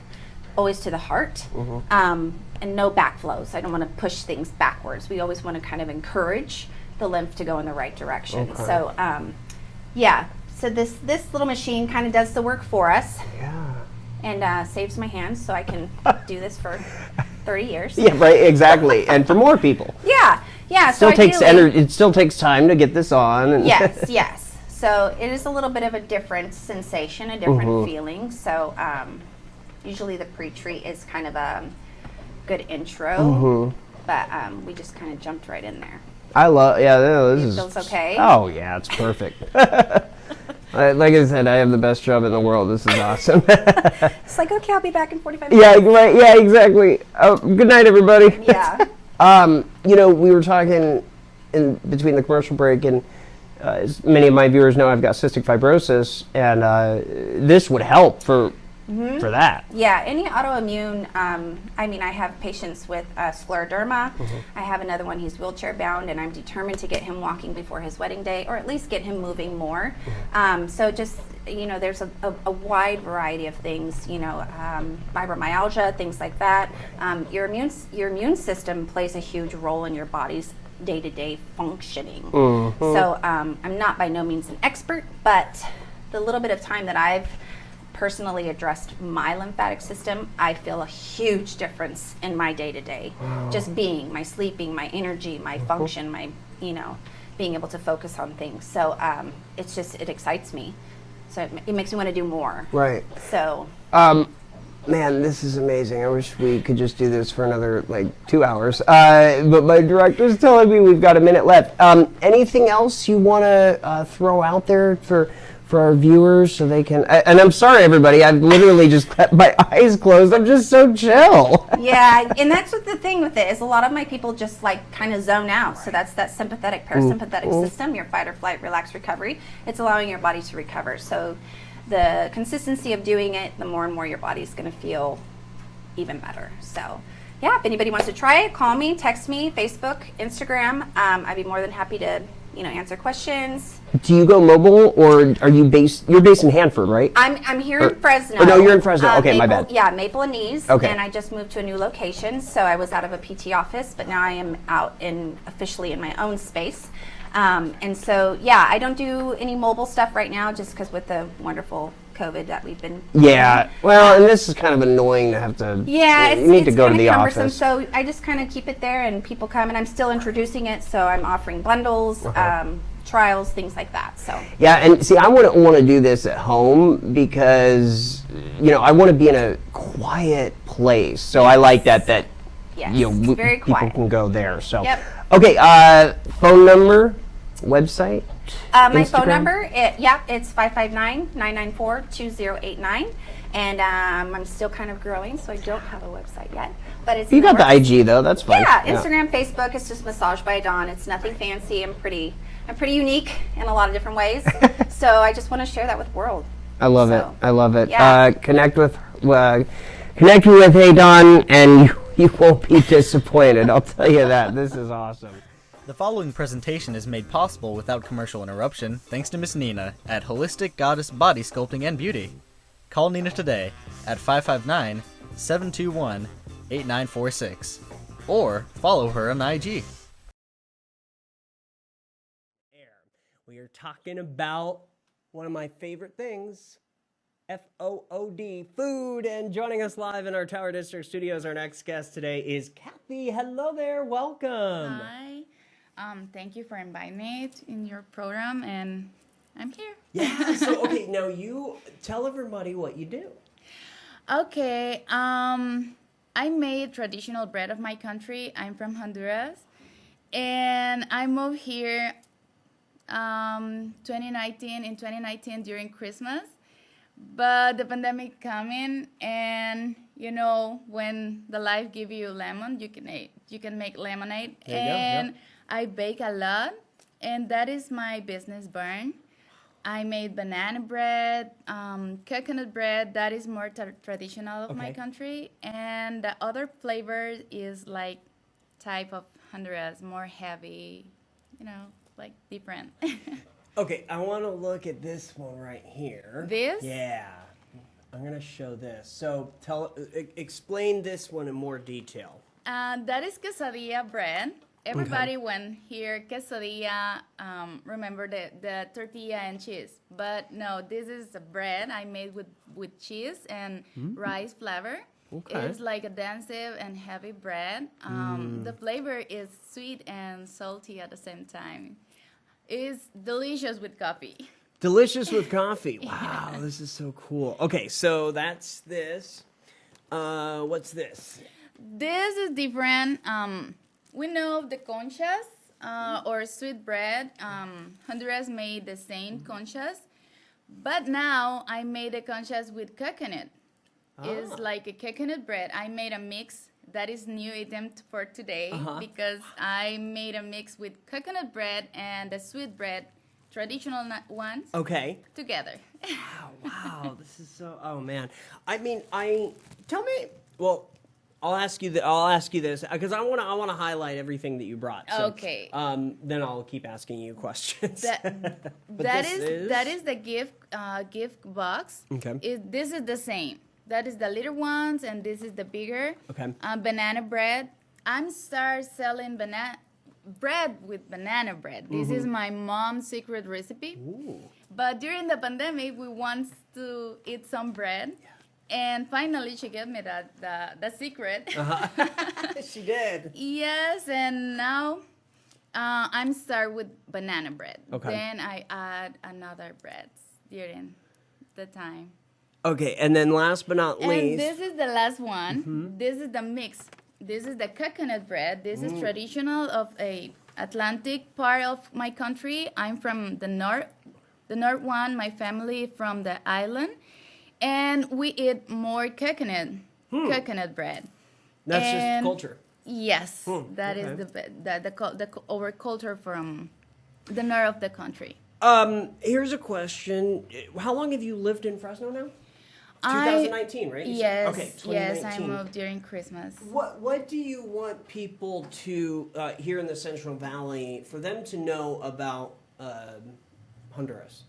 always to the heart, and no backflows. I don't want to push things backwards. We always want to kind of encourage the lymph to go in the right direction. Okay. So yeah, so this little machine kind of does the work for us. Yeah. And saves my hands, so I can do this for 30 years. Yeah, right, exactly. And for more people. Yeah. So Still takes ideally- it still takes time to get this on. And Yes. So it is a little bit of a different sensation, a different feeling. So usually the pre-treat is kind of a good intro, but we just kind of jumped right in there. I love, this is. Feels okay? Oh, yeah, it's perfect. Like I said, I have the best job in the world. This is awesome. It's like, okay, I'll be back in 45 minutes. Yeah, right. Yeah, exactly. Oh, good night, everybody. Yeah. We were talking in between the commercial break, and as many of my viewers know, I've got cystic fibrosis, and this would help for that. Yeah, any autoimmune, I have patients with scleroderma. I have another one, he's wheelchair bound, and I'm determined to get him walking before his wedding day, or at least get him moving more. So just, there's a wide variety of things, fibromyalgia, things like that. Your immune system plays a huge role in your body's day-to-day functioning. So I'm not by no means an expert, but the little bit of time that I've personally addressed my lymphatic system, I feel a huge difference in my day-to-day. Just being, my sleeping, my energy, my function, my, being able to focus on things. So it excites me. So it makes me want to do more. Right. So. Man, this is amazing. I wish we could just do this for another 2 hours. But my director's telling me we've got a minute left. Anything else you want to throw out there for our viewers so they can, and I'm sorry everybody, I've literally just kept my eyes closed. I'm just so chill. Yeah, and that's what the thing with it is, a lot of my people just kind of zone out. So that's that sympathetic parasympathetic system, your fight or flight, relax, recovery. It's allowing your body to recover. So the consistency of doing it, the more and more your body's going to feel even better. So yeah, if anybody wants to try it, call me, text me, Facebook, Instagram. I'd be more than happy to answer questions. Do you go mobile, or are you you're based in Hanford, right? I'm here in Fresno. Oh, no, you're in Fresno. Okay, my bad. Yeah, Maple and Knees. Okay. And I just moved to a new location, so I was out of a PT office, but now I am out officially in my own space. And so, yeah, I don't do any mobile stuff right now, just because with the wonderful COVID that we've been Yeah, well, and this is kind of annoying to have to. Yeah, you need to go to the cumbersome, office. so I just kind of keep it there, and people come, and I'm still introducing it, so I'm offering bundles, trials, things like that. So yeah, and see, I wouldn't want to do this at home because I want to be in a quiet place. So I like that yes, very people quiet. can go there. So Yep. Okay, phone number, website. My phone Instagram? number, it's 559-994-2089. And I'm still kind of growing, so I don't have a website yet. But it's You got the IG though, that's fine. Yeah, Instagram, Facebook, it's just Massage by Dawn. It's nothing fancy. I'm pretty unique in a lot of different ways. So I just want to share that with the world. I love it. I love it. Yeah. Connect with Hey Dawn, and you won't be disappointed. I'll tell you that. This is awesome. The following presentation is made possible without commercial interruption thanks to Miss Nina at Holistic Goddess Body Sculpting and Beauty. Call Nina today at 559-721-8946 or follow her on IG. We are talking about one of my favorite things, FOOD, food, and joining us live in our Tower District studios, our next guest today is Kathy. Hello there, welcome. Hi, thank you for inviting me in your program, and I'm here. Yeah, so okay, now you tell everybody what you do. Okay, I made traditional bread of my country. I'm from Honduras, and I moved here 2019 during Christmas, but the pandemic coming, and when the life give you lemon, you can make lemonade. There you go, yeah. I bake a lot, and that is my business burn. I made banana bread, coconut bread. That is more traditional of my country, and the other flavor is like type of Honduras, more heavy, like different. Okay, I want to look at this one right here. This? Yeah. I'm going to show this. So explain this one in more detail. That is quesadilla bread. Everybody when hear quesadilla, remember the tortilla and cheese. But no, this is a bread I made with cheese and rice flavor. Okay. It's like a dense and heavy bread. The flavor is sweet and salty at the same time. It's delicious with coffee. Delicious with coffee. Wow, this is so cool. Okay, so that's this. What's this? This is different. We know the conchas or sweet bread. Honduras made the same conchas, but now I made the conchas with coconut. It's like a coconut bread. I made a mix. That is new item for today because I made a mix with coconut bread and the sweet bread, traditional ones. Okay. Together. Wow, this is so. Oh man, I mean, tell me. Well, I'll ask you this because I want to highlight everything that you brought. So, Okay. Then I'll keep asking you questions. That is the gift box. Okay. This is the same. That is the little ones, and this is the bigger. Okay. Banana bread. I'm start selling bread with banana bread. This is my mom's secret recipe. Ooh. But during the pandemic, we want to eat some bread. And finally, she gave me the secret. She did. Yes, and now I'm start with banana bread. Okay. Then I add another breads during the time. Okay, and then last but not least. And this is the last one. This is the mix. This is the coconut bread. This is traditional of a Atlantic part of my country. I'm from the north one. My family from the island, and we eat more coconut bread. That's just culture. Yes, that is our culture from the north of the country. Here's a question. How long have you lived in Fresno now? 2019, right? Yes. Okay, 2019. Yes, I moved during Christmas. What do you want people to here in the Central Valley for them to know about Honduras?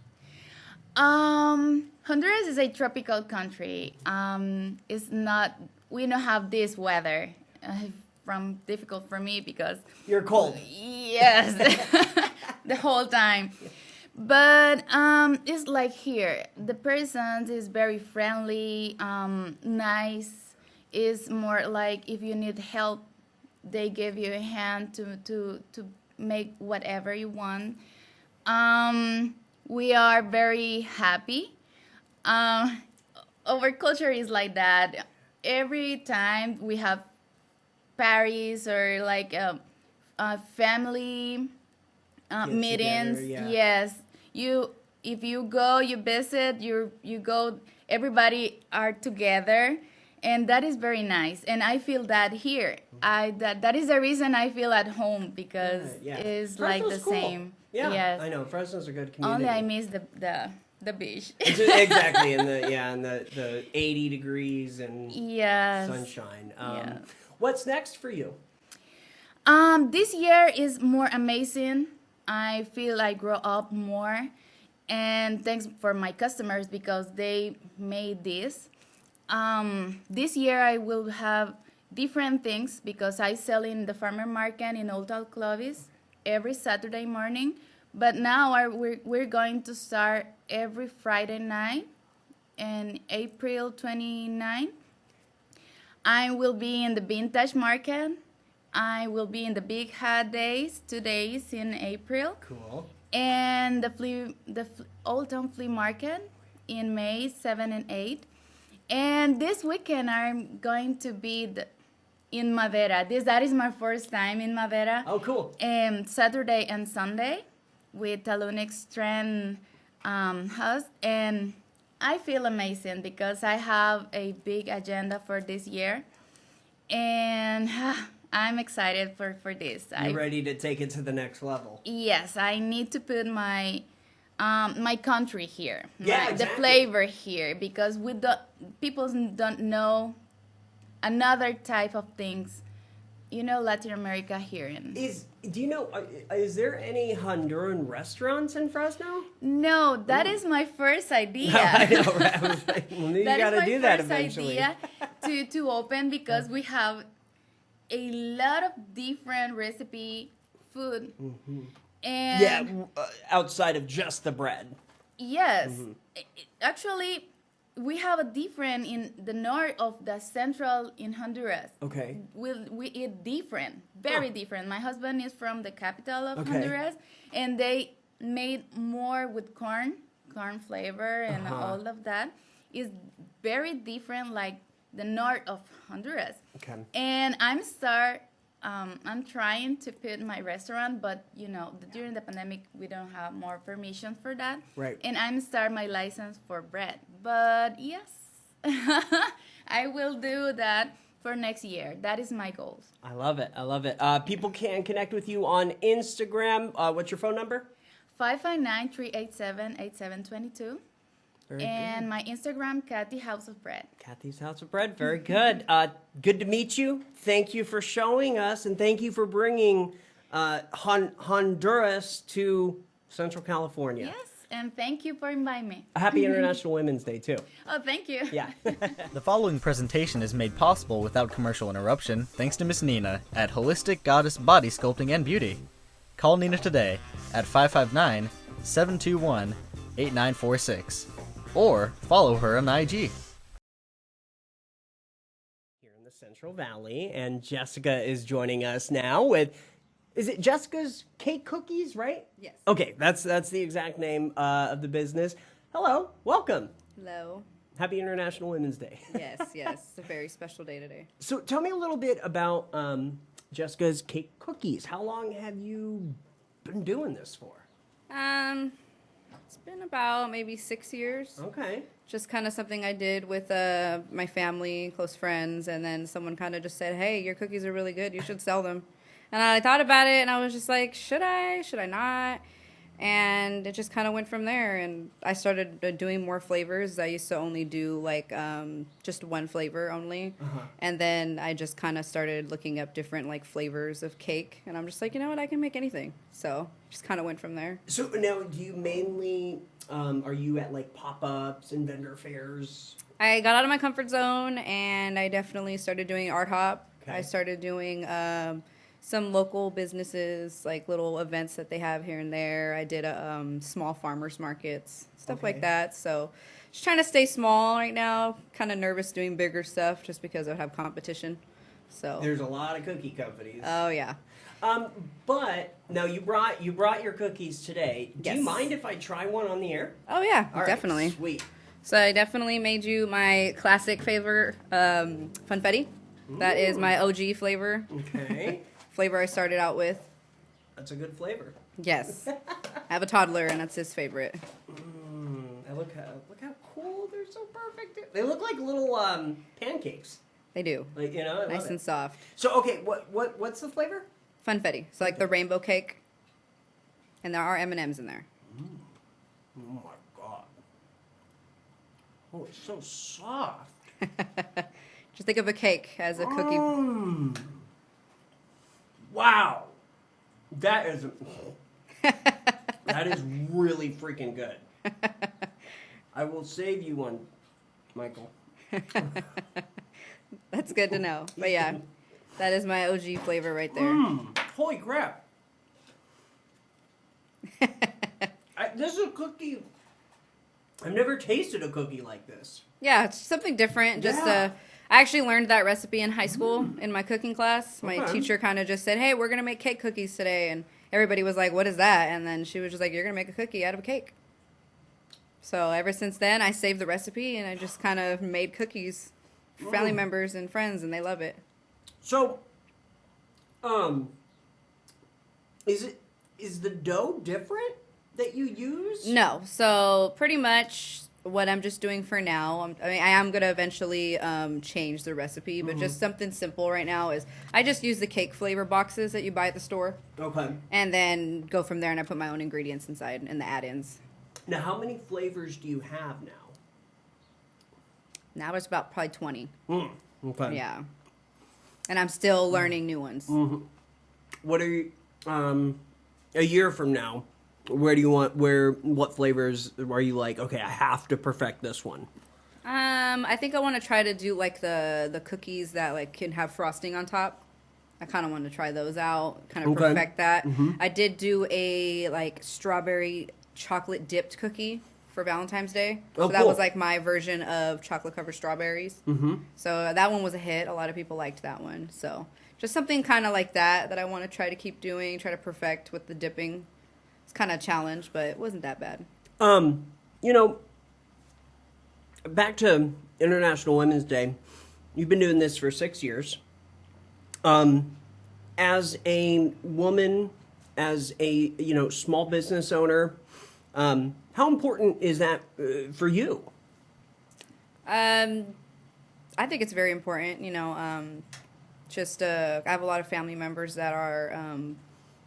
Honduras is a tropical country. It's not. We don't have this weather. From difficult for me because you're cold. Yes, the whole time. But it's like here, the person is very friendly, nice. It's more like if you need help, they give you a hand to make whatever you want. We are very happy. Our culture is like that. Every time we have parties or like family meetings, together, yes. If you go, you visit, you go, everybody are together, and that is very nice. And I feel that here. That is the reason I feel at home because it's Fresno's like the cool. same. Yeah, yes. I know. Fresno's a good community. Only I miss the beach. Exactly, and the 80 degrees and Yes. sunshine. Yeah. What's next for you? This year is more amazing. I feel I grow up more, and thanks for my customers because they made this. This year I will have different things because I sell in the farmer market in Untitled Clovis every Saturday morning. But now we're going to start every Friday night in April 29. I will be in the vintage market. I will be in the Big Hat Days, 2 days in April. Cool. And the Old Town Flea Market in May 7 and 8. And this weekend I'm going to be in Madera. That is my first time in Madera. Oh, cool. Saturday and Sunday with Talunic Strand House. And I feel amazing because I have a big agenda for this year. And I'm excited for this. You're ready to take it to the next level. Yes, I need to put my country here, Yeah, the flavor here, because people don't know another type of things Latin America here. Do you know, is there any Honduran restaurants in Fresno? No, that is my first idea. I know, right? I was like, well, you got to do that eventually. Idea to open because we have a lot of different recipe food. And outside of just the bread. Yes. Actually, we have a different in the north of the central in Honduras. Okay. We eat different, very different. My husband is from the capital of Honduras, and they made more with corn flavor and all of that. Is very different, like the north of Honduras. Okay. And I'm trying to put my restaurant, but during the pandemic we don't have more permission for that. Right. And I'm start my license for bread, but yes, I will do that for next year. That is my goals. I love it. People can connect with you on Instagram. What's your phone number? 559-387-8722. And my Instagram, Kathy House of Bread. Kathy's House of Bread. Very good. Good to meet you. Thank you for showing us, and thank you for bringing Honduras to Central California. Yes, and thank you for inviting me. Happy International Women's Day, too. Oh, thank you. Yeah. The following presentation is made possible without commercial interruption thanks to Miss Nina at Holistic Goddess Body Sculpting and Beauty. Call Nina today at 559-721-8946 or follow her on IG. Here in the Central Valley, and Jessica is joining us now with, is it Jessica's Cake Cookies, right? Yes. Okay, that's the exact name of the business. Hello, welcome. Hello. Happy International Women's Day. Yes. It's a very special day today. So tell me a little bit about Jessica's Cake Cookies. How long have you been doing this for? It's been about maybe 6 years. Okay. Just kind of something I did with my family, close friends, and then someone kind of just said, hey, your cookies are really good. You should sell them. And I thought about it, and I was just like, should I? Should I not? And it just kind of went from there, and I started doing more flavors. I used to only do like just one flavor only, and then I just kind of started looking up different like flavors of cake, and I'm just like, you know what, I can make anything. So just kind of went from there. So now, do you mainly are you at like pop-ups and vendor fairs? I got out of my comfort zone, and I definitely started doing art hop. Okay. I started doing some local businesses, like little events that they have here and there. I did a small farmers markets, stuff like that. So just trying to stay small right now. Kind of nervous doing bigger stuff just because I would have competition. So there's a lot of cookie companies. Oh yeah. But now you brought your cookies today. Do Yes. you mind if I try one on the air? Oh yeah, All right, definitely. Sweet. So I definitely made you my classic flavor, funfetti. That is my OG flavor. Okay. Flavor I started out with. That's a good flavor. Yes. I have a toddler, and that's his favorite. Look how cool. They're so perfect. They look like little pancakes. They do. Like, I love nice it. and soft. So okay, what's the flavor? Funfetti. So like the rainbow cake. And there are M&Ms in there. Oh my god. Oh, it's so soft. Just think of a cake as a cookie. Wow. That is really freaking good. I will save you one, Michael. That's good to know. But yeah, that is my OG flavor right there. Holy crap. This is a cookie. I've never tasted a cookie like this. Yeah, it's something different. Just I actually learned that recipe in high school in my cooking class. My teacher kind of just said, hey, we're going to make cake cookies today. And everybody was like, what is that? And then she was just like, you're going to make a cookie out of a cake. So ever since then, I saved the recipe, and I just kind of made cookies for family members and friends, and they love it. So, is the dough different that you use? No. So pretty much what I'm just doing for now, I am going to eventually change the recipe, but just something simple right now is I just use the cake flavor boxes that you buy at the store. Okay. And then go from there, and I put my own ingredients inside and the add-ins. Now, how many flavors do you have now? Now it's about probably 20. Okay. Yeah. and I'm still learning new ones. What are you, a year from now, what flavors are you like, okay, I have to perfect this one? I think I want to try to do like the cookies that like can have frosting on top. I kind of want to try those out, kind of Okay. perfect that. I did do a like strawberry chocolate dipped cookie for Valentine's Day. Oh, So that cool. was like my version of chocolate covered strawberries. So that one was a hit. A lot of people liked that one. So just something kind of like that I want to try to keep doing, try to perfect with the dipping. It's kind of a challenge, but it wasn't that bad. You know, back to International Women's Day, you've been doing this for 6 years. As a woman, as a, small business owner, how important is that for you? I think it's very important. I have a lot of family members that are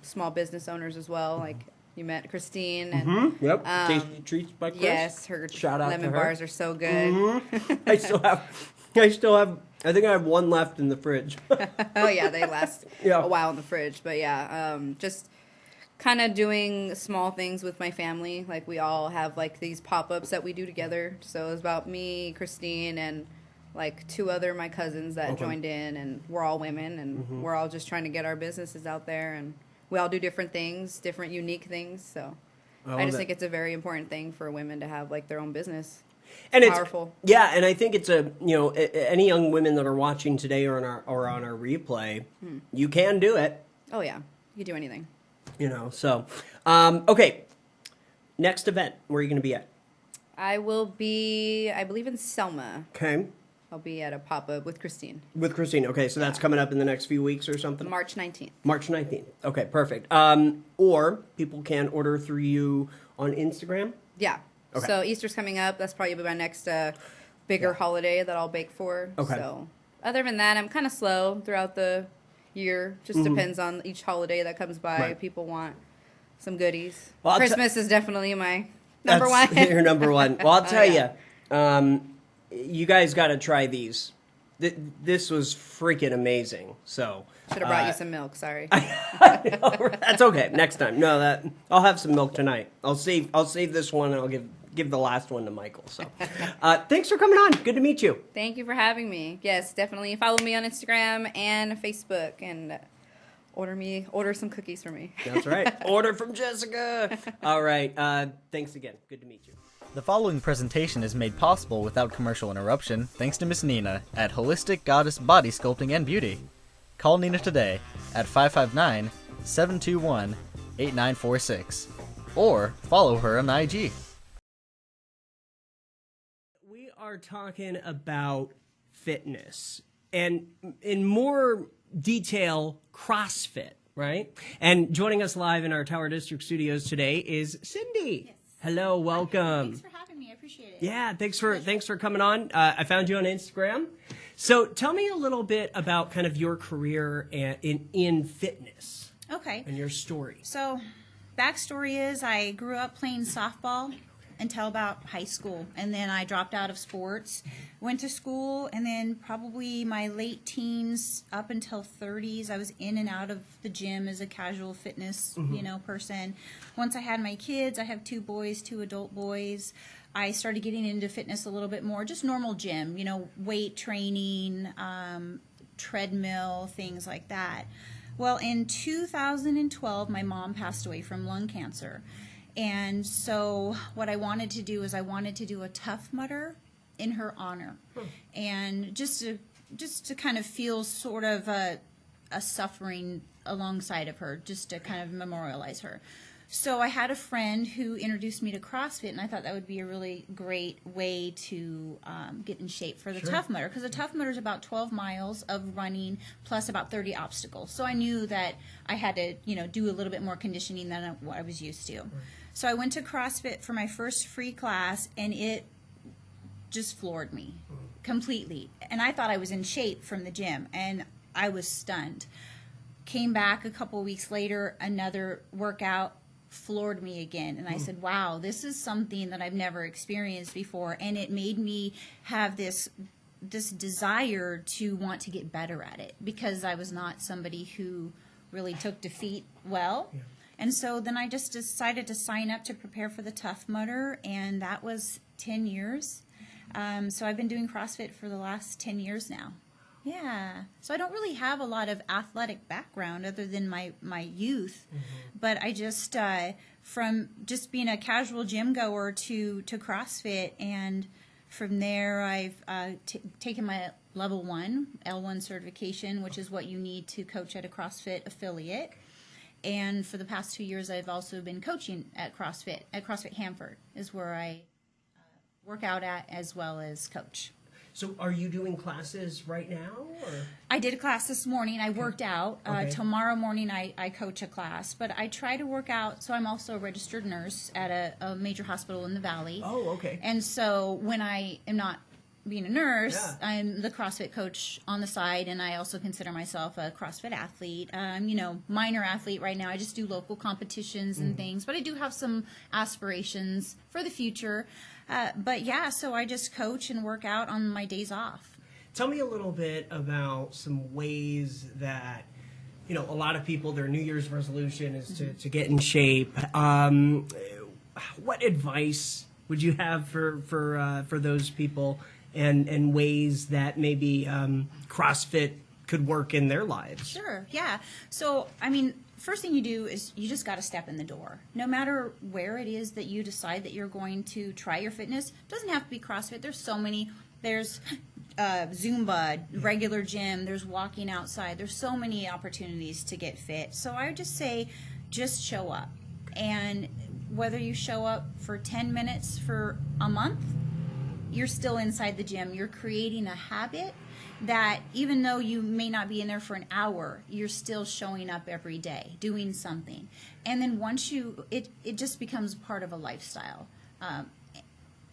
small business owners as well. Like you met Christine, and Yep. Tasty Treats by Chris. yes, her Shout out to lemon her. bars are so good. I still have, I think I have one left in the fridge. Oh yeah, they last Yeah. a while in the fridge. But yeah, just kind of doing small things with my family. Like we all have like these pop-ups that we do together. So it was about me, Christine, and like two other my cousins that joined in, and we're all women, and we're all just trying to get our businesses out there, and we all do different things, different unique things. So I just think it's a very important thing for women to have like their own business. And it's powerful. Yeah, and I think it's any young women that are watching today or on our replay, you can do it. Oh yeah, you can do anything. So okay. Next event, where are you going to be at? I will be, I believe, in Selma. Okay. I'll be at a pop-up with Christine. With Christine. Okay, so that's coming up in the next few weeks or something? March 19th. March 19th. Okay, perfect. Or people can order through you on Instagram? Yeah. Okay. So Easter's coming up. That's probably my next bigger holiday that I'll bake for. Okay. So other than that, I'm kind of slow throughout the year. Just depends on each holiday that comes by. Right. People want some goodies. Well, Christmas is definitely my number one. Your number one. Well, I'll tell yeah. you, you guys got to try these. This was freaking amazing. So Should have brought you some milk. Sorry. that's okay. Next time. No, I'll have some milk tonight. I'll save this one, and I'll give the last one to Michael. So, thanks for coming on. Good to meet you. Thank you for having me. Yes, definitely follow me on Instagram and Facebook, and order some cookies for me. That's right. Order from Jessica. All right. Thanks again. Good to meet you. The following presentation is made possible without commercial interruption thanks to Miss Nina at Holistic Goddess Body Sculpting and Beauty. Call Nina today at 559-721-8946 or follow her on IG. We are talking about fitness and in more detail, CrossFit, right? And joining us live in our Tower District studios today is Cindy. Yes. Hello, welcome. Thanks for having me. I appreciate it. Yeah, thanks for coming on. I found you on Instagram. So tell me a little bit about kind of your career in fitness. Okay. And your story. So, backstory is I grew up playing softball until about high school, and then I dropped out of sports, went to school, and then probably my late teens up until 30s, I was in and out of the gym as a casual fitness, person. Once I had my kids, I have 2 boys, 2 adult boys. I started getting into fitness a little bit more, just normal gym, weight training, treadmill, things like that. Well, in 2012, my mom passed away from lung cancer. And so what I wanted to do is I wanted to do a Tough Mudder in her honor. And just to kind of feel sort of a suffering alongside of her, just to kind of memorialize her. So I had a friend who introduced me to CrossFit, and I thought that would be a really great way to get in shape for the Tough Mudder, because the Tough Mudder is about 12 miles of running plus about 30 obstacles. So I knew that I had to, do a little bit more conditioning than what I was used to. So I went to CrossFit for my first free class, and it just floored me completely. And I thought I was in shape from the gym, and I was stunned. Came back a couple weeks later, another workout floored me again, and I said, wow, this is something that I've never experienced before. And it made me have this this desire to want to get better at it because I was not somebody who really took defeat well. Yeah. And so then I just decided to sign up to prepare for the Tough Mudder, and that was 10 years. So I've been doing CrossFit for the last 10 years now. Yeah. So I don't really have a lot of athletic background other than my youth, but I just, from just being a casual gym goer to CrossFit, and from there I've taken my level 1, L1 certification, which is what you need to coach at a CrossFit affiliate. And for the past 2 years, I've also been coaching at CrossFit Hanford is where I work out at as well as coach. So are you doing classes right now? Or? I did a class this morning. I worked out. Tomorrow morning I coach a class. But I try to work out. So I'm also a registered nurse at a major hospital in the Valley. Oh, okay. And so when I am not being a nurse, I'm the CrossFit coach on the side, and I also consider myself a CrossFit athlete. Minor athlete right now. I just do local competitions and things. But I do have some aspirations for the future. So I just coach and work out on my days off. Tell me a little bit about some ways that, a lot of people, their New Year's resolution is to get in shape. What advice would you have for those people and ways that maybe CrossFit could work in their lives? Sure, yeah. So, first thing you do is you just got to step in the door. No matter where it is that you decide that you're going to try your fitness, it doesn't have to be CrossFit. There's so many. There's Zumba, regular gym. There's walking outside. There's so many opportunities to get fit. So I would just say just show up. And whether you show up for 10 minutes for a month, you're still inside the gym. You're creating a habit that even though you may not be in there for an hour, you're still showing up every day, doing something. And then once it just becomes part of a lifestyle.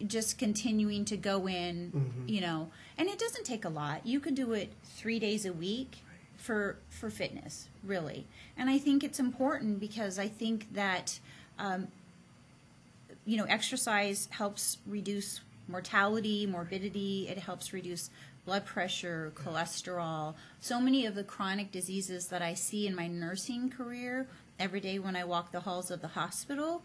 Just continuing to go in, and it doesn't take a lot. You could do it 3 days a week for fitness, really. And I think it's important because I think that, exercise helps reduce mortality, morbidity. It helps reduce blood pressure, cholesterol, so many of the chronic diseases that I see in my nursing career every day when I walk the halls of the hospital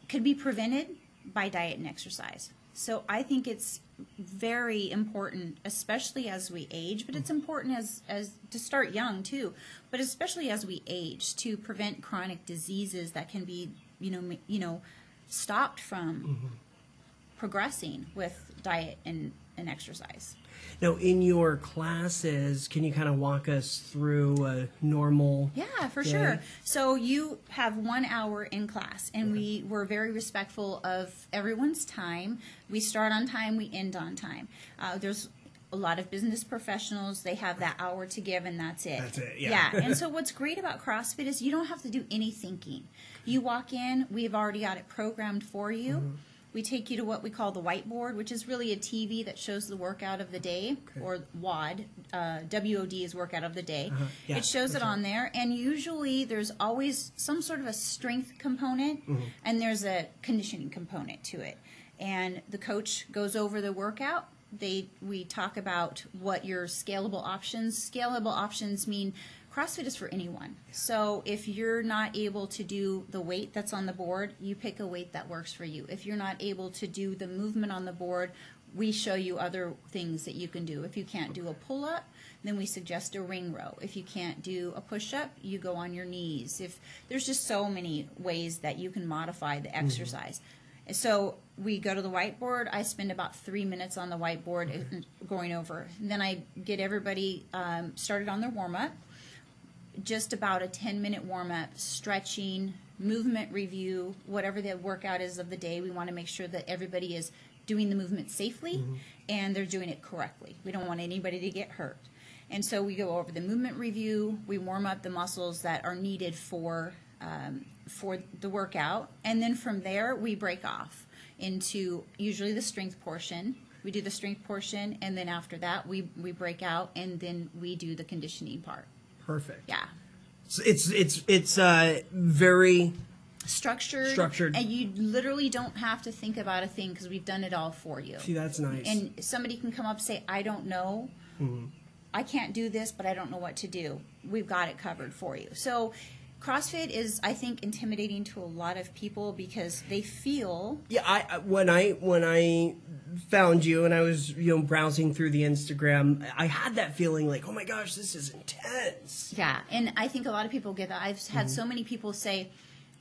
could be prevented by diet and exercise. So I think it's very important, especially as we age, but it's important as to start young too, but especially as we age to prevent chronic diseases that can be, stopped from progressing with diet and exercise. Now, in your classes, can you kind of walk us through a normal Yeah, for day? sure. So you have 1 hour in class, and we were very respectful of everyone's time. We start on time, we end on time. There's a lot of business professionals, they have that hour to give, and that's it. That's it, yeah. And so what's great about CrossFit is you don't have to do any thinking. You walk in, we've already got it programmed for you. We take you to what we call the whiteboard, which is really a TV that shows the workout of the day, or WOD. WOD is workout of the day. It shows it on there, and usually there's always some sort of a strength component, and there's a conditioning component to it. And the coach goes over the workout. We talk about what your scalable options mean. CrossFit is for anyone. So if you're not able to do the weight that's on the board, you pick a weight that works for you. If you're not able to do the movement on the board, we show you other things that you can do. If you can't do a pull-up, then we suggest a ring row. If you can't do a push-up, you go on your knees. There's just so many ways that you can modify the exercise. So we go to the whiteboard. I spend about 3 minutes on the whiteboard going over. And then I get everybody started on their warm-up. Just about a 10-minute warm-up, stretching, movement review, whatever the workout is of the day. We want to make sure that everybody is doing the movement safely and they're doing it correctly. We don't want anybody to get hurt. And so we go over the movement review. We warm up the muscles that are needed for the workout. And then from there, we break off into usually the strength portion. We do the strength portion, and then after that, we break out, and then we do the conditioning part. Perfect. Yeah. So it's very structured, and you literally don't have to think about a thing because we've done it all for you. See, that's nice. And somebody can come up and say, I don't know. I can't do this, but I don't know what to do. We've got it covered for you. So CrossFit is, I think, intimidating to a lot of people because they feel. Yeah, when I found you and I was browsing through the Instagram, I had that feeling like, oh my gosh, this is intense. Yeah, and I think a lot of people get that. I've had so many people say,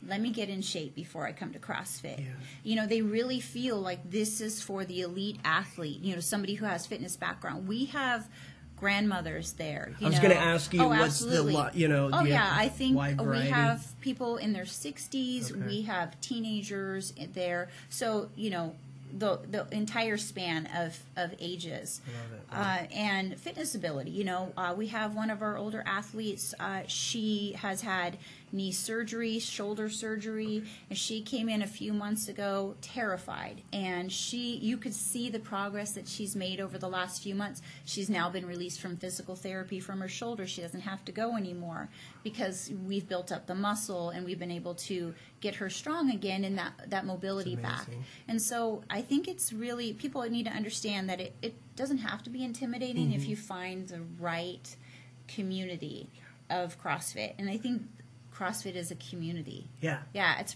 let me get in shape before I come to CrossFit. Yeah. They really feel like this is for the elite athlete, somebody who has fitness background. We have grandmothers there. I was going to ask you, what's absolutely. I think we have people in their 60s. Okay. We have teenagers there. So, the entire span of ages. Love it. And fitness ability. We have one of our older athletes. She has had knee surgery, shoulder surgery, and she came in a few months ago terrified. And you could see the progress that she's made over the last few months. She's now been released from physical therapy from her shoulder. She doesn't have to go anymore because we've built up the muscle and we've been able to get her strong again and that mobility back. And so I think it's really, people need to understand that it doesn't have to be intimidating if you find the right community of CrossFit. And I think CrossFit is a community. Yeah. Yeah, it's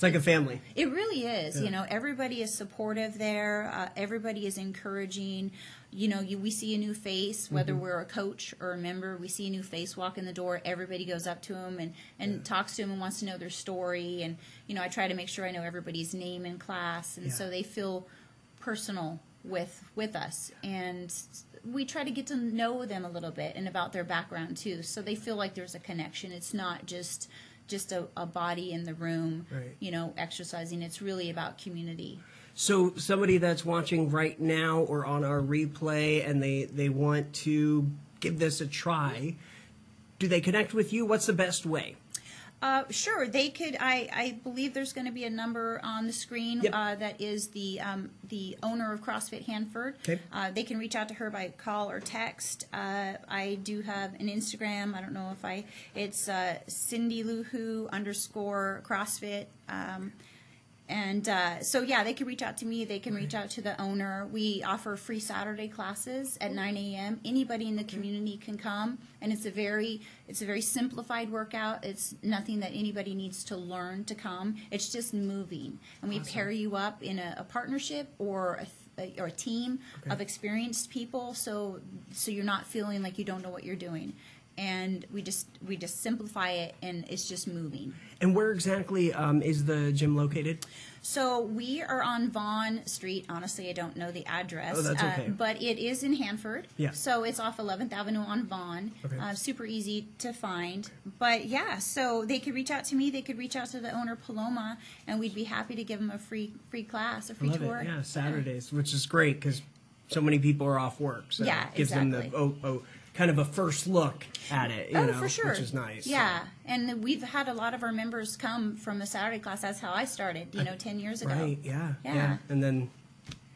like a family. It really is. Yeah. Everybody is supportive there. Everybody is encouraging. We see a new face, whether we're a coach or a member, we see a new face walk in the door. Everybody goes up to them and talks to them and wants to know their story. And, I try to make sure I know everybody's name in class. And so they feel personal with us. And we try to get to know them a little bit and about their background too, so they feel like there's a connection. It's not just a body in the room, exercising. It's really about community. So somebody that's watching right now or on our replay and they want to give this a try, do they connect with you? What's the best way? Sure, they could. I believe there's going to be a number on the screen that is the owner of CrossFit Hanford. Okay. They can reach out to her by call or text. I do have an Instagram. I don't know if it's CindyLuhu_CrossFit. So they can reach out to me. They can reach out to the owner. We offer free Saturday classes at 9 a.m. Anybody in the community can come, and it's a very simplified workout. It's nothing that anybody needs to learn to come. It's just moving, and we pair you up in a partnership or a team of experienced people, so you're not feeling like you don't know what you're doing. And we just simplify it, and it's just moving. And where exactly is the gym located? So we are on Vaughn Street. Honestly, I don't know the address. Oh, that's okay. But it is in Hanford. Yeah. So it's off 11th Avenue on Vaughn. Okay. Super easy to find. But yeah, so they could reach out to me. They could reach out to the owner, Paloma, and we'd be happy to give them a free class, a free tour. Yeah, Saturdays, which is great because so many people are off work. So it gives them the kind of a first look at it, for sure. Which is nice. Yeah, and we've had a lot of our members come from the Saturday class. That's how I started, 10 years ago. Right, yeah.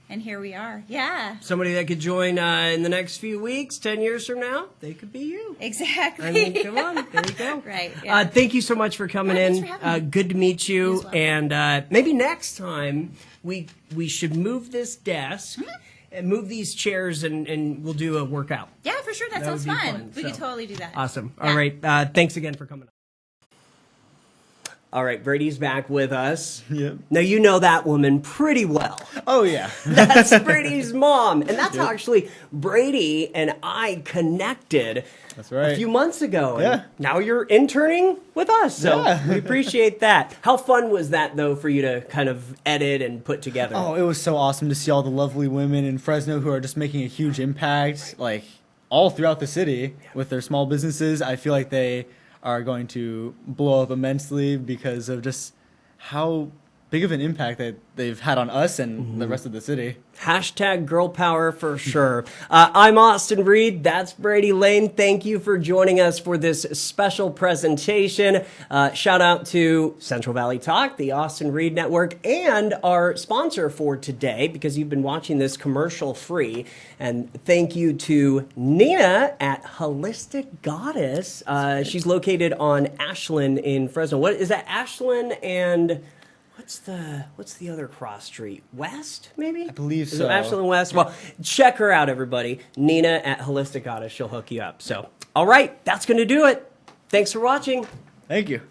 And here we are. Yeah. Somebody that could join in the next few weeks, 10 years from now, they could be you. Exactly. I mean, come on. There you go. Right. Yeah. Thank you so much for coming in. Thanks for having me. Good to meet you. And maybe next time we should move this desk. Mm-hmm. And move these chairs and we'll do a workout. Yeah, for sure. That sounds fun. We could totally do that. Awesome. Yeah. All right. Thanks again for coming. All right, Brady's back with us. Yep. Now, you know that woman pretty well. Oh, yeah. That's Brady's mom. And that's how actually Brady and I connected. That's right. A few months ago. And now you're interning with us. So we appreciate that. How fun was that, though, for you to kind of edit and put together? Oh, it was so awesome to see all the lovely women in Fresno who are just making a huge impact, like, all throughout the city with their small businesses. I feel like they are going to blow up immensely because of just how big of an impact that they've had on us and the rest of the city. Hashtag girl power for sure. I'm Austin Reed. That's Brady Lane. Thank you for joining us for this special presentation. Shout out to Central Valley Talk, the Austin Reed Network, and our sponsor for today, because you've been watching this commercial free. And thank you to Nina at Holistic Goddess. She's located on Ashland in Fresno. What is that? Ashland and... What's the other cross street? West, maybe? I believe Is so. it Ashland West? Well, check her out, everybody. Nina at Holistic Goddess. She'll hook you up. So, all right, that's going to do it. Thanks for watching. Thank you.